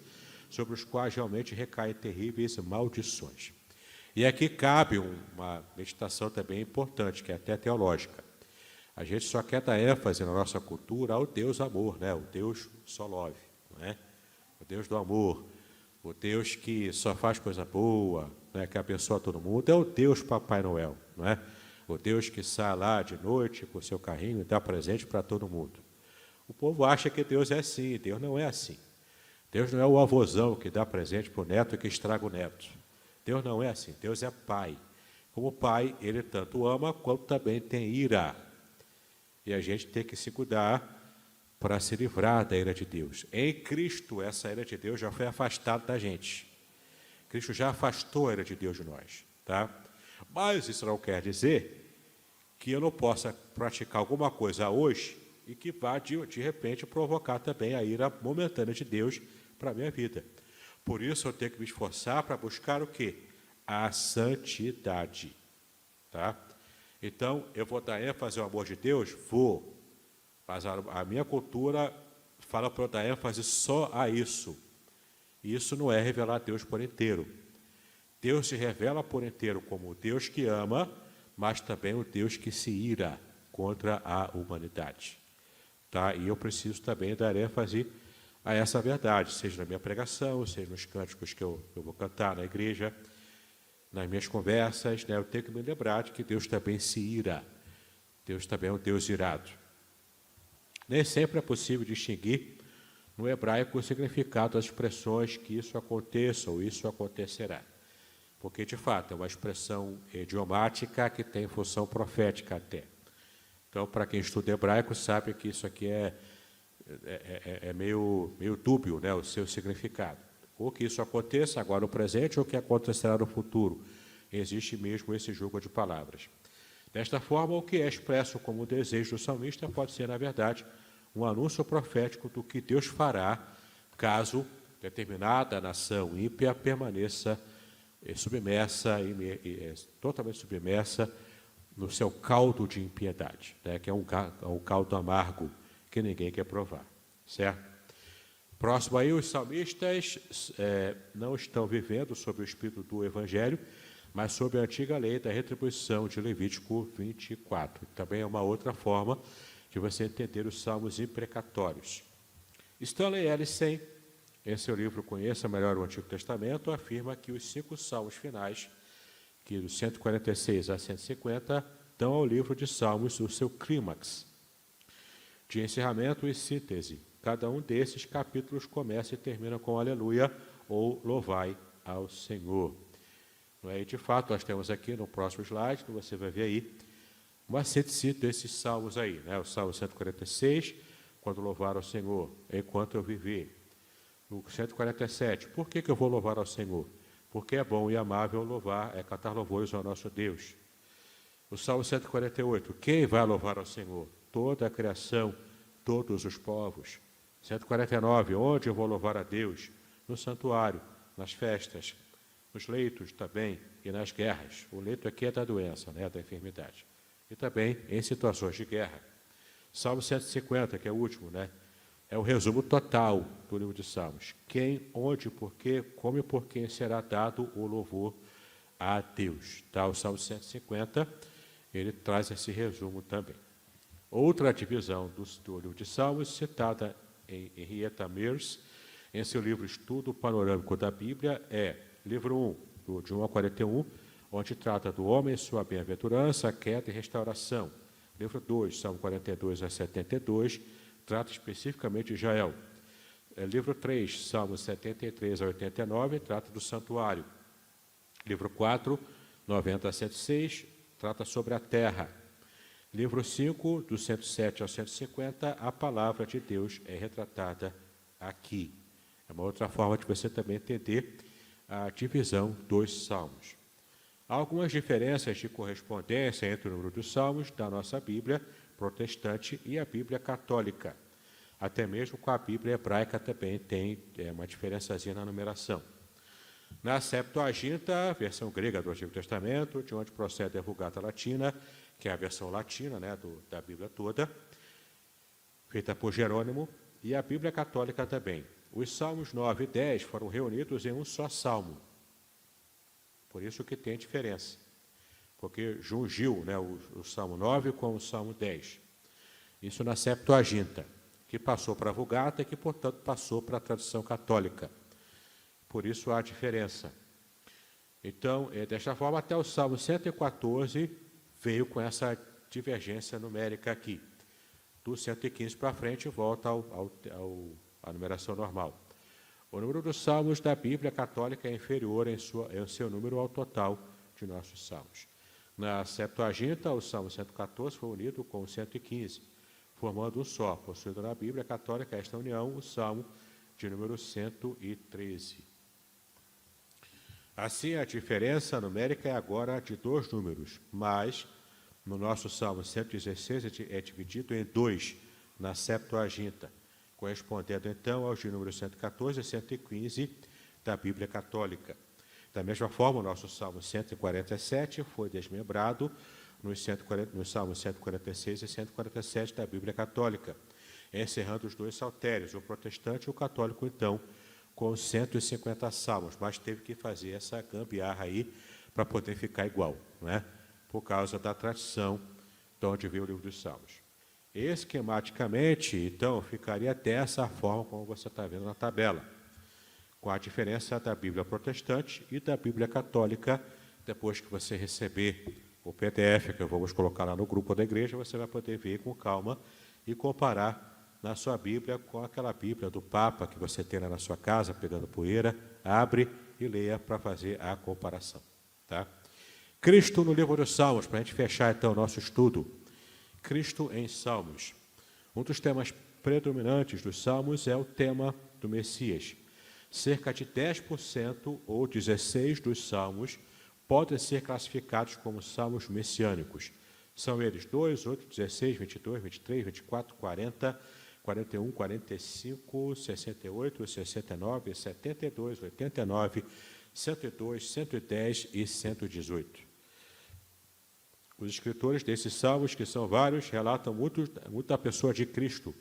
sobre os quais realmente recaem terríveis maldições. E aqui cabe uma meditação também importante, que é até teológica. A gente só quer dar ênfase na nossa cultura ao Deus amor, né? O Deus só love, não é? O Deus do amor, o Deus que só faz coisa boa, né? Que abençoa todo mundo, é o Deus Papai Noel, não é? O Deus que sai lá de noite com o seu carrinho e dá presente para todo mundo. O povo acha que Deus é assim, Deus não é assim. Deus não é o avôzão que dá presente para o neto e que estraga o neto. Deus não é assim, Deus é pai. Como pai, ele tanto ama quanto também tem ira. E a gente tem que se cuidar para se livrar da ira de Deus. Em Cristo, essa ira de Deus já foi afastada da gente. Cristo já afastou a ira de Deus de nós, tá? Mas isso não quer dizer que eu não possa praticar alguma coisa hoje e que vá, de repente, provocar também a ira momentânea de Deus para a minha vida. Por isso, eu tenho que me esforçar para buscar o quê? A santidade, tá? Então, eu vou dar ênfase ao amor de Deus? Vou. Mas a minha cultura fala para eu dar ênfase só a isso. Isso não é revelar Deus por inteiro. Deus se revela por inteiro como o Deus que ama, mas também o Deus que se ira contra a humanidade. Tá? E eu preciso também dar ênfase a essa verdade, seja na minha pregação, seja nos cânticos que eu vou cantar na igreja, nas minhas conversas, né? Eu tenho que me lembrar de que Deus também se ira. Deus também é um Deus irado. Nem sempre é possível distinguir no hebraico o significado das expressões que isso aconteça ou isso acontecerá. Porque, de fato, é uma expressão idiomática que tem função profética até. Então, para quem estuda hebraico, sabe que isso aqui é meio dúbio, né, o seu significado. Ou que isso aconteça agora no presente, ou que acontecerá no futuro. Existe mesmo esse jogo de palavras. Desta forma, o que é expresso como desejo do salmista pode ser, na verdade, um anúncio profético do que Deus fará caso determinada nação ímpia permaneça submersa, totalmente submersa no seu caldo de impiedade, né, que é um caldo amargo que ninguém quer provar, certo? Próximo aí, os salmistas não estão vivendo sob o espírito do Evangelho, mas sob a antiga lei da retribuição de Levítico 24. Também é uma outra forma de você entender os salmos imprecatórios. Stanley Ellison, em seu livro Conheça Melhor o Antigo Testamento, afirma que os 5 salmos finais, que dos 146 a 150, dão ao livro de Salmos o seu clímax de encerramento e síntese. Cada um desses capítulos começa e termina com aleluia ou louvai ao Senhor. E, de fato, nós temos aqui no próximo slide, que você vai ver aí, uma síntese desses salmos aí, né? O Salmo 146, quando louvar ao Senhor, enquanto eu viver. No 147, por que eu vou louvar ao Senhor? Porque é bom e amável louvar, cantar louvores ao nosso Deus. O Salmo 148, quem vai louvar ao Senhor? Toda a criação, todos os povos. 149, onde eu vou louvar a Deus? No santuário, nas festas, nos leitos também e nas guerras. O leito aqui é da doença, né, da enfermidade. E também em situações de guerra. Salmo 150, que é o último, né? É o resumo total do livro de Salmos. Quem, onde, por quê, como e por quem será dado o louvor a Deus. Tá? O Salmo 150, ele traz esse resumo também. Outra divisão do livro de Salmos, citada em Henrietta Mears, em seu livro Estudo Panorâmico da Bíblia, é livro 1, de 1 a 41, onde trata do homem, sua bem-aventurança, queda e restauração. Livro 2, Salmo 42 a 72, trata especificamente de Israel. Livro 3, Salmos 73 a 89, trata do santuário. Livro 4, 90 a 106, trata sobre a terra. Livro 5, do 107 ao 150, a palavra de Deus é retratada aqui. É uma outra forma de você também entender a divisão dos salmos. Há algumas diferenças de correspondência entre o número dos salmos da nossa Bíblia protestante e a Bíblia católica. Até mesmo com a Bíblia hebraica também tem uma diferençazinha na numeração. Na Septuaginta, versão grega do Antigo Testamento, de onde procede a Vulgata Latina, que é a versão latina, né, da Bíblia toda, feita por Jerônimo, e a Bíblia católica também. Os salmos 9 e 10 foram reunidos em um só salmo. Por isso que tem diferença. Porque jungiu, né, o Salmo 9 com o Salmo 10. Isso na Septuaginta, que passou para a Vulgata e que, portanto, passou para a tradição católica. Por isso há diferença. Então, desta forma, até o Salmo 114 veio com essa divergência numérica aqui. Do 115 para frente, volta à numeração normal. O número dos salmos da Bíblia católica é inferior em seu número ao total de nossos salmos. Na Septuaginta, o Salmo 114 foi unido com o 115, formando um só, possuindo na Bíblia católica esta união, o Salmo de número 113. Assim, a diferença numérica é agora de 2 números, mas no nosso Salmo 116 é dividido em 2, na Septuaginta, correspondendo então aos de número 114 e 115 da Bíblia católica. Da mesma forma, o nosso Salmo 147 foi desmembrado nos Salmos 146 e 147 da Bíblia católica, encerrando os 2 saltérios, o protestante e o católico, então, com 150 salmos, mas teve que fazer essa gambiarra aí para poder ficar igual, não é? Por causa da tradição de onde veio o livro dos Salmos. Esquematicamente, então, ficaria dessa forma como você está vendo na tabela, com a diferença da Bíblia protestante e da Bíblia católica. Depois que você receber o PDF, que vamos colocar lá no grupo da igreja, você vai poder ver com calma e comparar na sua Bíblia com aquela Bíblia do Papa que você tem lá na sua casa, pegando poeira, abre e leia para fazer a comparação. Tá? Cristo no livro dos Salmos, para a gente fechar então o nosso estudo. Cristo em Salmos. Um dos temas predominantes dos Salmos é o tema do Messias. Cerca de 10% ou 16% dos Salmos podem ser classificados como salmos messiânicos. São eles 2, 8, 16, 22, 23, 24, 40, 41, 45, 68, 69, 72, 89, 102, 110 e 118. Os escritores desses salmos, que são vários, relatam muito da pessoa de Cristo.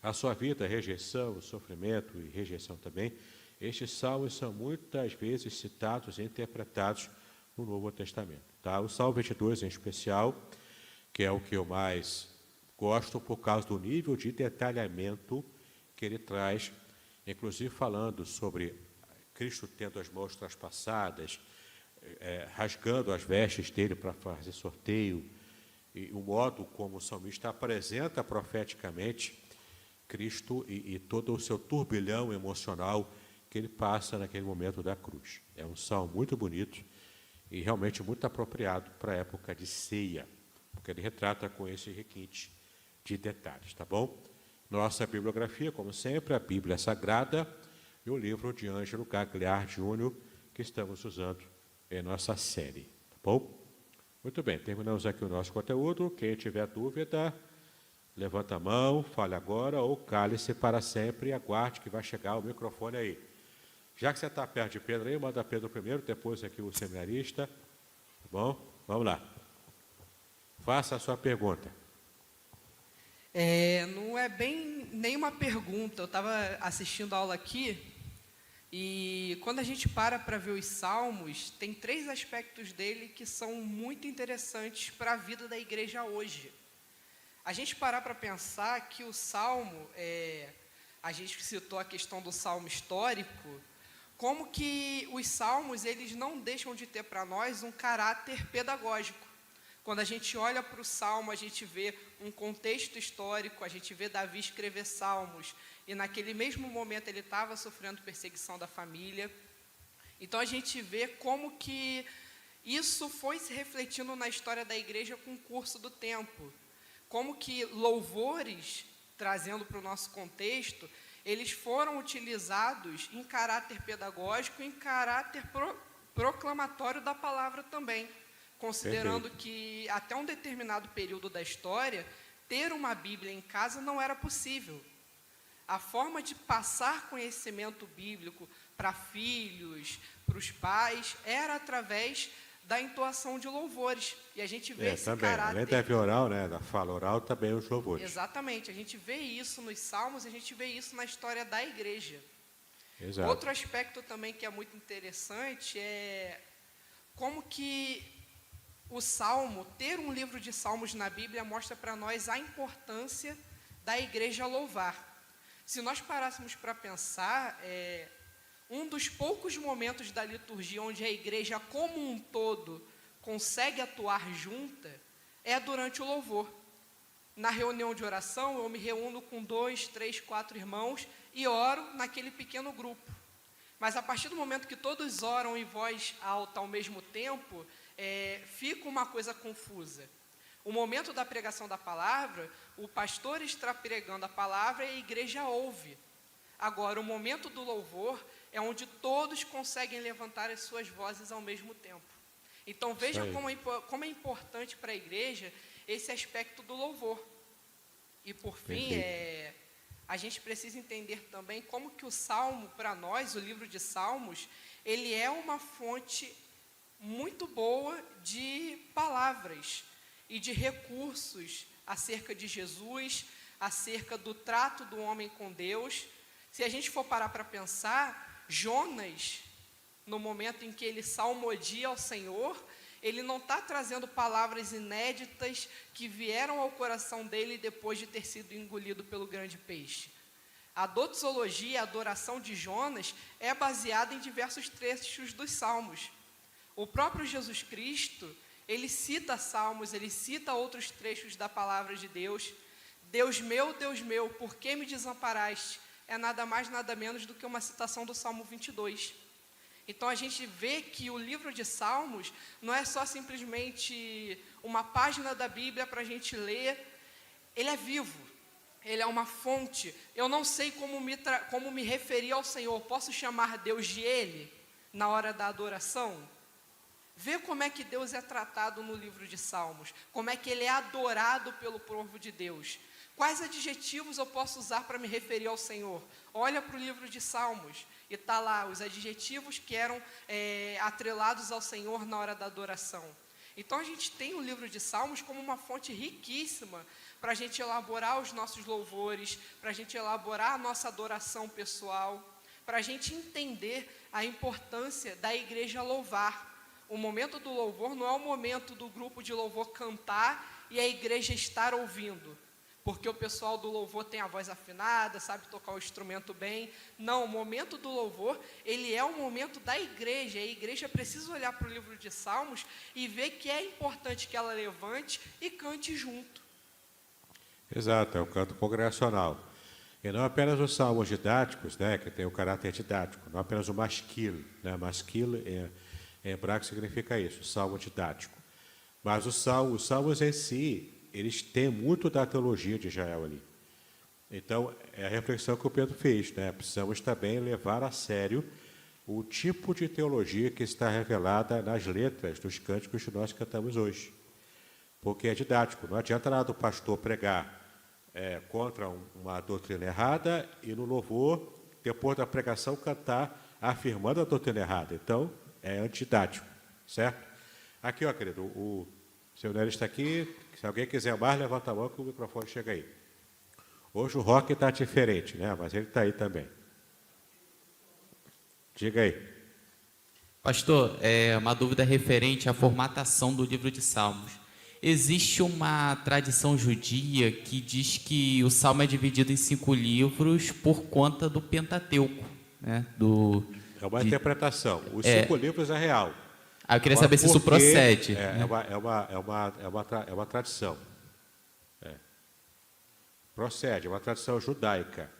A sua vida, rejeição, sofrimento e rejeição também. Estes salmos são muitas vezes citados e interpretados no Novo Testamento. Tá? O Salmo 22, em especial, que é o que eu mais gosto por causa do nível de detalhamento que ele traz, inclusive falando sobre Cristo tendo as mãos traspassadas, rasgando as vestes dele para fazer sorteio, e o modo como o salmista apresenta profeticamente Cristo e todo o seu turbilhão emocional que ele passa naquele momento da cruz. É um salmo muito bonito e realmente muito apropriado para a época de ceia, porque ele retrata com esse requinte de detalhes, tá bom? Nossa bibliografia, como sempre, a Bíblia Sagrada e o livro de Ângelo Gagliardi Júnior, que estamos usando em nossa série, tá bom? Muito bem, terminamos aqui o nosso conteúdo. Quem tiver dúvida, levanta a mão, fale agora ou cale-se para sempre e aguarde que vai chegar o microfone aí. Já que você está perto de Pedro aí, manda Pedro primeiro, depois aqui o seminarista, tá bom? Vamos lá. Faça a sua pergunta. Não é bem nenhuma pergunta. Eu estava assistindo a aula aqui e quando a gente para ver os salmos, tem 3 aspectos dele que são muito interessantes para a vida da igreja hoje. A gente parar para pensar que o salmo, a gente citou a questão do salmo histórico, como que os salmos eles não deixam de ter para nós um caráter pedagógico. Quando a gente olha para o salmo, a gente vê um contexto histórico, a gente vê Davi escrever salmos, e naquele mesmo momento ele estava sofrendo perseguição da família. Então a gente vê como que isso foi se refletindo na história da igreja com o curso do tempo. Como que louvores, trazendo para o nosso contexto, eles foram utilizados em caráter pedagógico, em caráter proclamatório da palavra também. Considerando que até um determinado período da história, ter uma Bíblia em casa não era possível. A forma de passar conhecimento bíblico para filhos, para os pais, era através da entoação de louvores. E a gente vê esse também, caráter... além da via oral, né, da fala oral, também os louvores. Exatamente, a gente vê isso nos salmos, a gente vê isso na história da igreja. Exato. Outro aspecto também que é muito interessante é como que o Salmo, ter um livro de Salmos na Bíblia, mostra para nós a importância da igreja louvar. Se nós parássemos para pensar, um dos poucos momentos da liturgia onde a igreja como um todo consegue atuar junta é durante o louvor. Na reunião de oração, eu me reúno com 2, 3, 4 irmãos e oro naquele pequeno grupo. Mas a partir do momento que todos oram em voz alta ao mesmo tempo, fica uma coisa confusa. O momento da pregação da palavra, o pastor está pregando a palavra e a igreja ouve. Agora, o momento do louvor é onde todos conseguem levantar as suas vozes ao mesmo tempo. Então, veja como é importante para a igreja esse aspecto do louvor. E, por fim, a gente precisa entender também como que o Salmo, para nós, o livro de Salmos, ele é uma fonte muito boa de palavras e de recursos acerca de Jesus, acerca do trato do homem com Deus. Se a gente for parar para pensar, Jonas, no momento em que ele salmodia ao Senhor, ele não está trazendo palavras inéditas que vieram ao coração dele depois de ter sido engolido pelo grande peixe. A doxologia, a adoração de Jonas, é baseada em diversos trechos dos Salmos. O próprio Jesus Cristo, ele cita Salmos, ele cita outros trechos da palavra de Deus. Deus meu, por que me desamparaste? É nada mais, nada menos do que uma citação do Salmo 22. Então a gente vê que o livro de Salmos não é só simplesmente uma página da Bíblia para a gente ler, ele é vivo, ele é uma fonte. Eu não sei como me referir ao Senhor, posso chamar Deus de Ele na hora da adoração? Vê como é que Deus é tratado no livro de Salmos, como é que Ele é adorado pelo povo de Deus. Quais adjetivos eu posso usar para me referir ao Senhor? Olha para o livro de Salmos e está lá os adjetivos que eram atrelados ao Senhor na hora da adoração. Então a gente tem o livro de Salmos como uma fonte riquíssima para a gente elaborar os nossos louvores, para a gente elaborar a nossa adoração pessoal, para a gente entender a importância da igreja louvar. O momento do louvor não é o momento do grupo de louvor cantar e a igreja estar ouvindo, porque o pessoal do louvor tem a voz afinada, sabe tocar o instrumento bem. Não, o momento do louvor, ele é o momento da igreja. A igreja precisa olhar para o livro de Salmos e ver que é importante que ela levante e cante junto. Exato, é um canto congregacional. E não apenas os salmos didáticos, né, que tem o caráter didático, não apenas o masquil, né, masquil em hebraico significa isso, salmo didático. Mas os salmos em si, eles têm muito da teologia de Israel ali. Então, é a reflexão que o Pedro fez, né? Precisamos também levar a sério o tipo de teologia que está revelada nas letras dos cânticos que nós cantamos hoje. Porque é didático, não adianta nada o pastor pregar contra uma doutrina errada e no louvor, depois da pregação, cantar afirmando a doutrina errada. Então, é antididático, certo? Aqui, ó, querido, o seu Nélio está aqui. Se alguém quiser mais, levanta a mão que o microfone chega aí. Hoje o rock está diferente, né? Mas ele está aí também. Diga aí. Pastor, uma dúvida referente à formatação do livro de Salmos. Existe uma tradição judia que diz que o Salmo é dividido em 5 livros por conta do Pentateuco, né? É uma interpretação. Os 5 livros é real. Eu queria saber se isso procede. É uma tradição. Procede, é uma tradição judaica.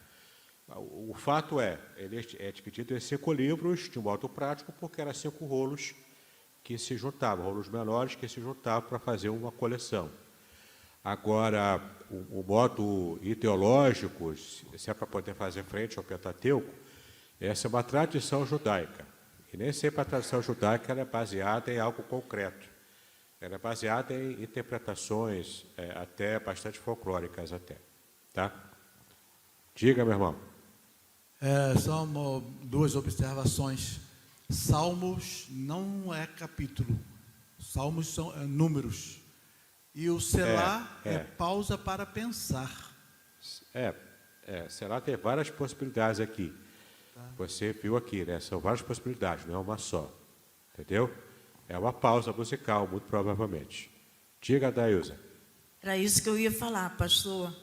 O fato ele é dividido em 5 livros, de modo prático, porque eram 5 rolos que se juntavam, rolos menores que se juntavam para fazer uma coleção. Agora, o modo ideológico, se é para poder fazer frente ao Pentateuco, essa é uma tradição judaica. E nem sempre a tradição judaica ela é baseada em algo concreto. Ela é baseada em interpretações até bastante folclóricas até. Tá? Diga, meu irmão. São 2 observações. Salmos não é capítulo. Salmos são números. E o Selá é pausa para pensar. Selá tem várias possibilidades aqui. Você viu aqui, né? São várias possibilidades, não é uma só. Entendeu? É uma pausa musical, muito provavelmente. Diga, Dailza. Era isso que eu ia falar, pastor.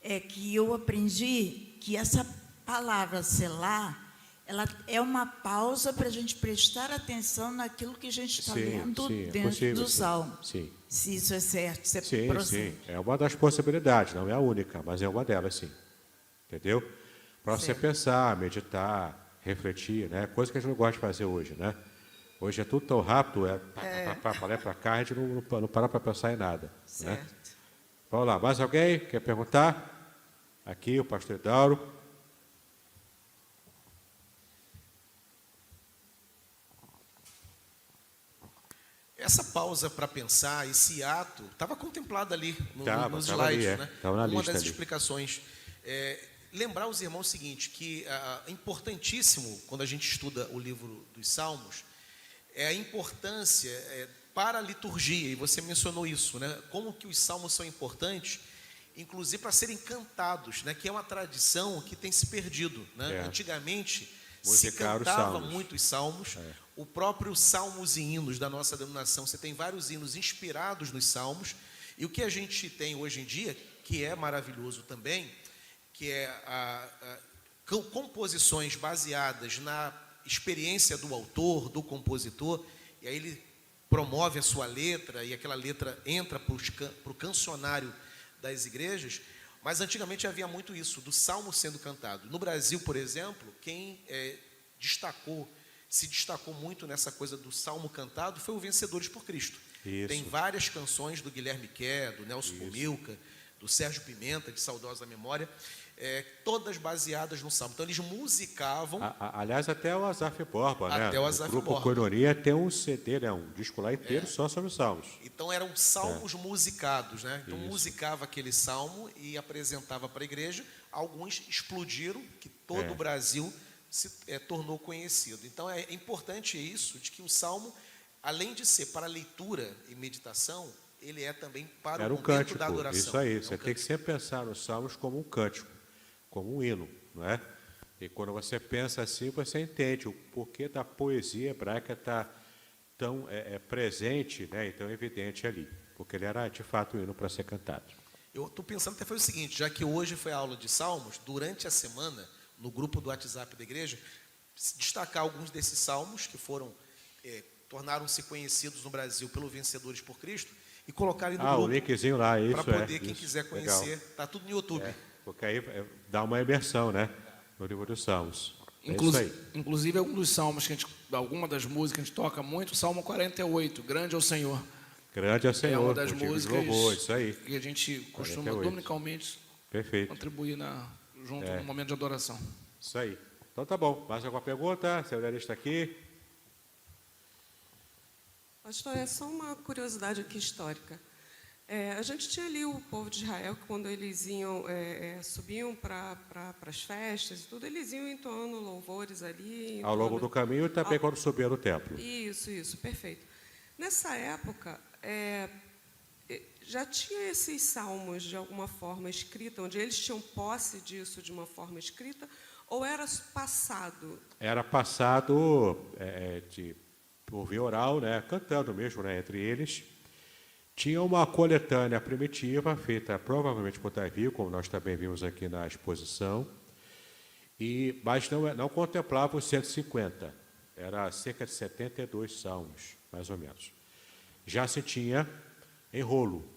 É que eu aprendi que essa palavra selar, ela é uma pausa para a gente prestar atenção naquilo que a gente está lendo dentro do Salmo. Sim. Se isso é certo, se é sim. É uma das possibilidades, não é a única, mas é uma delas, sim. Entendeu? Para você pensar, meditar, refletir, né? Coisa que a gente não gosta de fazer hoje, né? Hoje é tudo tão rápido, para cá, a gente não para para pensar em nada. Certo. Né? Vamos lá, mais alguém quer perguntar? Aqui, o pastor Edauro. Essa pausa para pensar, esse ato, estava contemplado ali nos slides, né? Uma das explicações. Lembrar os irmãos o seguinte, que é importantíssimo, quando a gente estuda o livro dos Salmos, é a importância para a liturgia, e você mencionou isso, né? Como que os salmos são importantes, inclusive para serem cantados, né? Que é uma tradição que tem se perdido, né? Antigamente se cantava muito os salmos, o próprio salmos e hinos da nossa denominação, você tem vários hinos inspirados nos salmos, e o que a gente tem hoje em dia, que é maravilhoso também, que é composições baseadas na experiência do autor, do compositor, e aí ele promove a sua letra, e aquela letra entra para o cancionário das igrejas, mas antigamente havia muito isso, do salmo sendo cantado. No Brasil, por exemplo, quem se destacou muito nessa coisa do salmo cantado foi o Vencedores por Cristo. Isso. Tem várias canções do Guilherme Quer, do Nelson Comilca, do Sérgio Pimenta, de saudosa memória, todas baseadas no salmo. Então, eles musicavam... Aliás, até o Asaf Borba, né? Até o Asaf Grupo Borba. Coinonia tem um CD, né? Um disco lá inteiro só sobre os salmos. Então, eram salmos musicados, né? Então, musicava aquele salmo e apresentava para a igreja. Alguns explodiram, que todo o Brasil se tornou conhecido. Então, é importante isso, de que o salmo, além de ser para leitura e meditação, ele é também para o momento cântico, da adoração. Isso aí, você tem que sempre pensar nos salmos como um cântico, como um hino, não é? E quando você pensa assim, você entende o porquê da poesia hebraica estar tão presente, né, e tão evidente ali, porque ele era, de fato, um hino para ser cantado. Eu estou pensando até foi o seguinte, já que hoje foi a aula de salmos, durante a semana, no grupo do WhatsApp da igreja, destacar alguns desses salmos que tornaram-se conhecidos no Brasil pelo Vencedores por Cristo, e colocar ali no grupo. O linkzinho lá, isso. Para poder, quem quiser conhecer, está tudo no YouTube. Porque aí dá uma imersão, né? No livro dos Salmos. Inclusive, alguns dos salmos, alguma das músicas que a gente toca muito, o Salmo 48, Grande é o Senhor. Grande é o Senhor. É uma das músicas isso aí. que a gente costuma 48. dominicalmente contribuir junto no momento de adoração. Isso aí. Então tá bom. Mais alguma pergunta? Seu está aqui. Pastor, é só uma curiosidade aqui histórica. A gente tinha ali o povo de Israel, que quando eles subiam para as festas e tudo, eles iam entoando louvores ali. Ao longo do caminho e também quando subia no templo. Isso, perfeito. Nessa época, já tinha esses salmos de alguma forma escrita, onde eles tinham posse disso de uma forma escrita, ou era passado? Era passado por via oral, né, cantando mesmo, né, entre eles. Tinha uma coletânea primitiva, feita provavelmente por Davi, como nós também vimos aqui na exposição, mas não contemplava os 150, era cerca de 72 salmos, mais ou menos. Já se tinha em rolo,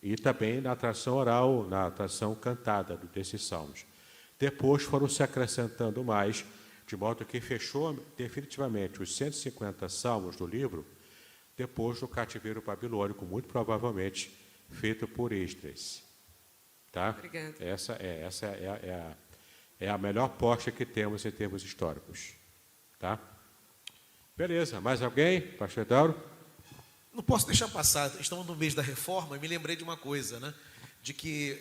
e também na tradição oral, na tradição cantada desses salmos. Depois foram se acrescentando mais, de modo que fechou definitivamente os 150 salmos do livro, depois do cativeiro babilônico, muito provavelmente feito por Esdras. Tá? Obrigada. Essa é a melhor posta que temos em termos históricos. Tá? Beleza, mais alguém? Pastor Edauro? Não posso deixar passar, estamos no mês da reforma, e me lembrei de uma coisa, né? De que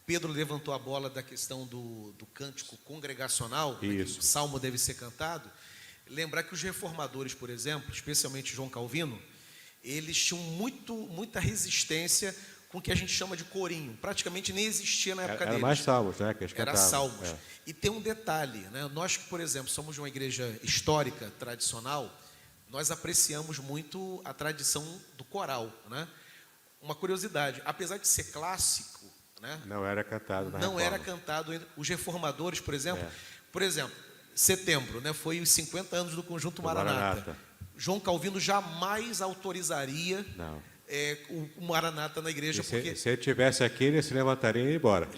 Pedro levantou a bola da questão do cântico congregacional, né, que o salmo deve ser cantado. Lembrar que os reformadores, por exemplo, especialmente João Calvino, eles tinham muita resistência com o que a gente chama de corinho. Praticamente nem existia na época deles. Era mais salmos, né? Que eles era cantavam. salmos. E tem um detalhe, né? Nós, por exemplo, somos de uma igreja histórica, tradicional, nós apreciamos muito a tradição do coral, né? Uma curiosidade, apesar de ser clássico, né? Não era cantado na Não reforma. era cantado. Os reformadores, por exemplo, setembro, né, foi os 50 anos do Conjunto Maranata. João Calvino jamais autorizaria o Maranata na igreja. Porque se ele estivesse aqui, ele se levantaria e ia embora.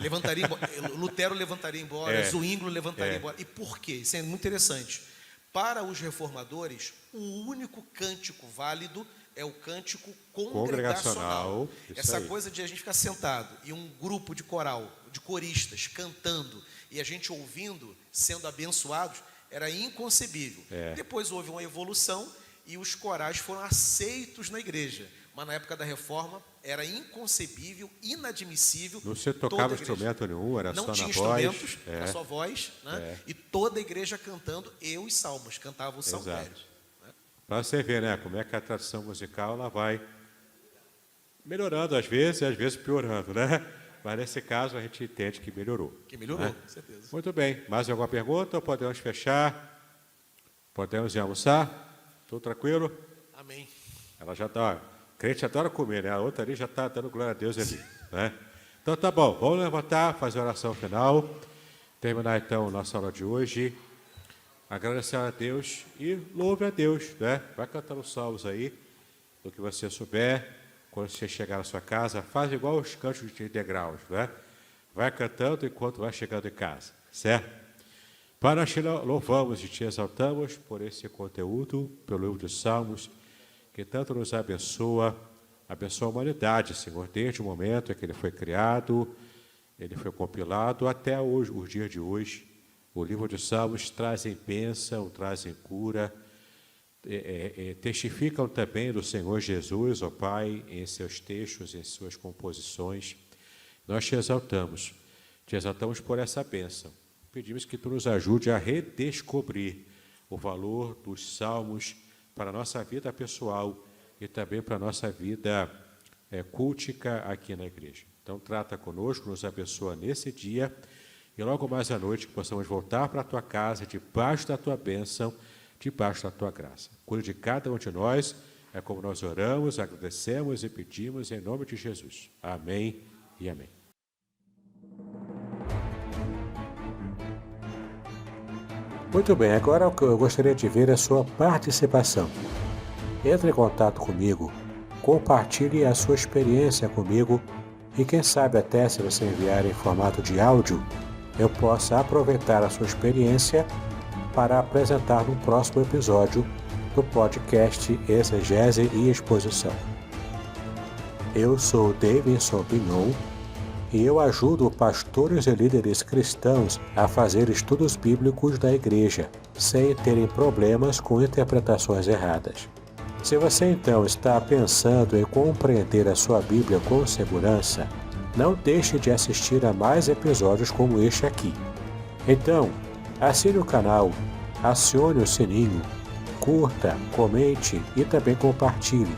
Lutero levantaria embora, Zwinglio levantaria embora. E por quê? Isso é muito interessante. Para os reformadores, o único cântico válido é o cântico congregacional. Essa coisa de a gente ficar sentado e um grupo de coral, de coristas, cantando, e a gente ouvindo, sendo abençoados, era inconcebível. Depois houve uma evolução e os corais foram aceitos na igreja. Mas na época da reforma era inconcebível, inadmissível. Não se tocava instrumento nenhum, era só na voz. Não tinha instrumentos, era só voz, né? E toda a igreja cantando, e os salmos, cantavam os salmérios. Para você ver, né, como é que a tradição musical ela vai melhorando às vezes e às vezes piorando, né? Mas nesse caso a gente entende que melhorou. Que melhorou, né? Com certeza. Muito bem. Mais alguma pergunta? Podemos fechar? Podemos ir almoçar? Tudo tranquilo? Amém. Ela já está... crente adora comer, né? A outra ali já está dando glória a Deus ali, né? Então tá bom, vamos levantar, fazer a oração final, terminar então a nossa aula de hoje, agradecer a Deus e louve a Deus, né? Vai cantando salmos aí, do que você souber, quando você chegar na sua casa, faz igual os cantos de degraus, né? Vai cantando enquanto vai chegando em casa, certo? Pai, nós te louvamos e te exaltamos por esse conteúdo, pelo livro de Salmos, que tanto nos abençoa a humanidade, Senhor, desde o momento em que ele foi criado, ele foi compilado, até hoje, os dias de hoje. O livro de Salmos trazem bênção, trazem cura, testificam também do Senhor Jesus, ó Pai, em seus textos, em suas composições. Nós te exaltamos por essa bênção. Pedimos que tu nos ajude a redescobrir o valor dos Salmos para a nossa vida pessoal e também para a nossa vida cultica aqui na igreja. Então, trata conosco, nos abençoa nesse dia e logo mais à noite que possamos voltar para a tua casa, debaixo da tua bênção, debaixo da tua graça. Cuide de cada um de nós, é como nós oramos, agradecemos e pedimos em nome de Jesus. Amém e amém. Muito bem, agora eu gostaria de ver a sua participação. Entre em contato comigo, compartilhe a sua experiência comigo e quem sabe até se você enviar em formato de áudio, eu possa aproveitar a sua experiência para apresentar no próximo episódio do podcast Exegese e Exposição. Eu sou Davidson Pignon e eu ajudo pastores e líderes cristãos a fazer estudos bíblicos da igreja, sem terem problemas com interpretações erradas. Se você então está pensando em compreender a sua Bíblia com segurança, não deixe de assistir a mais episódios como este aqui. Então, assine o canal, acione o sininho, curta, comente e também compartilhe.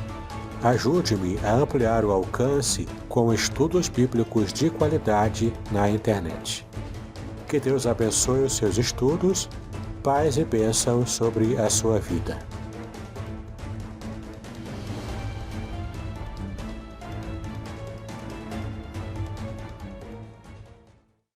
Ajude-me a ampliar o alcance com estudos bíblicos de qualidade na internet. Que Deus abençoe os seus estudos, paz e bênçãos sobre a sua vida.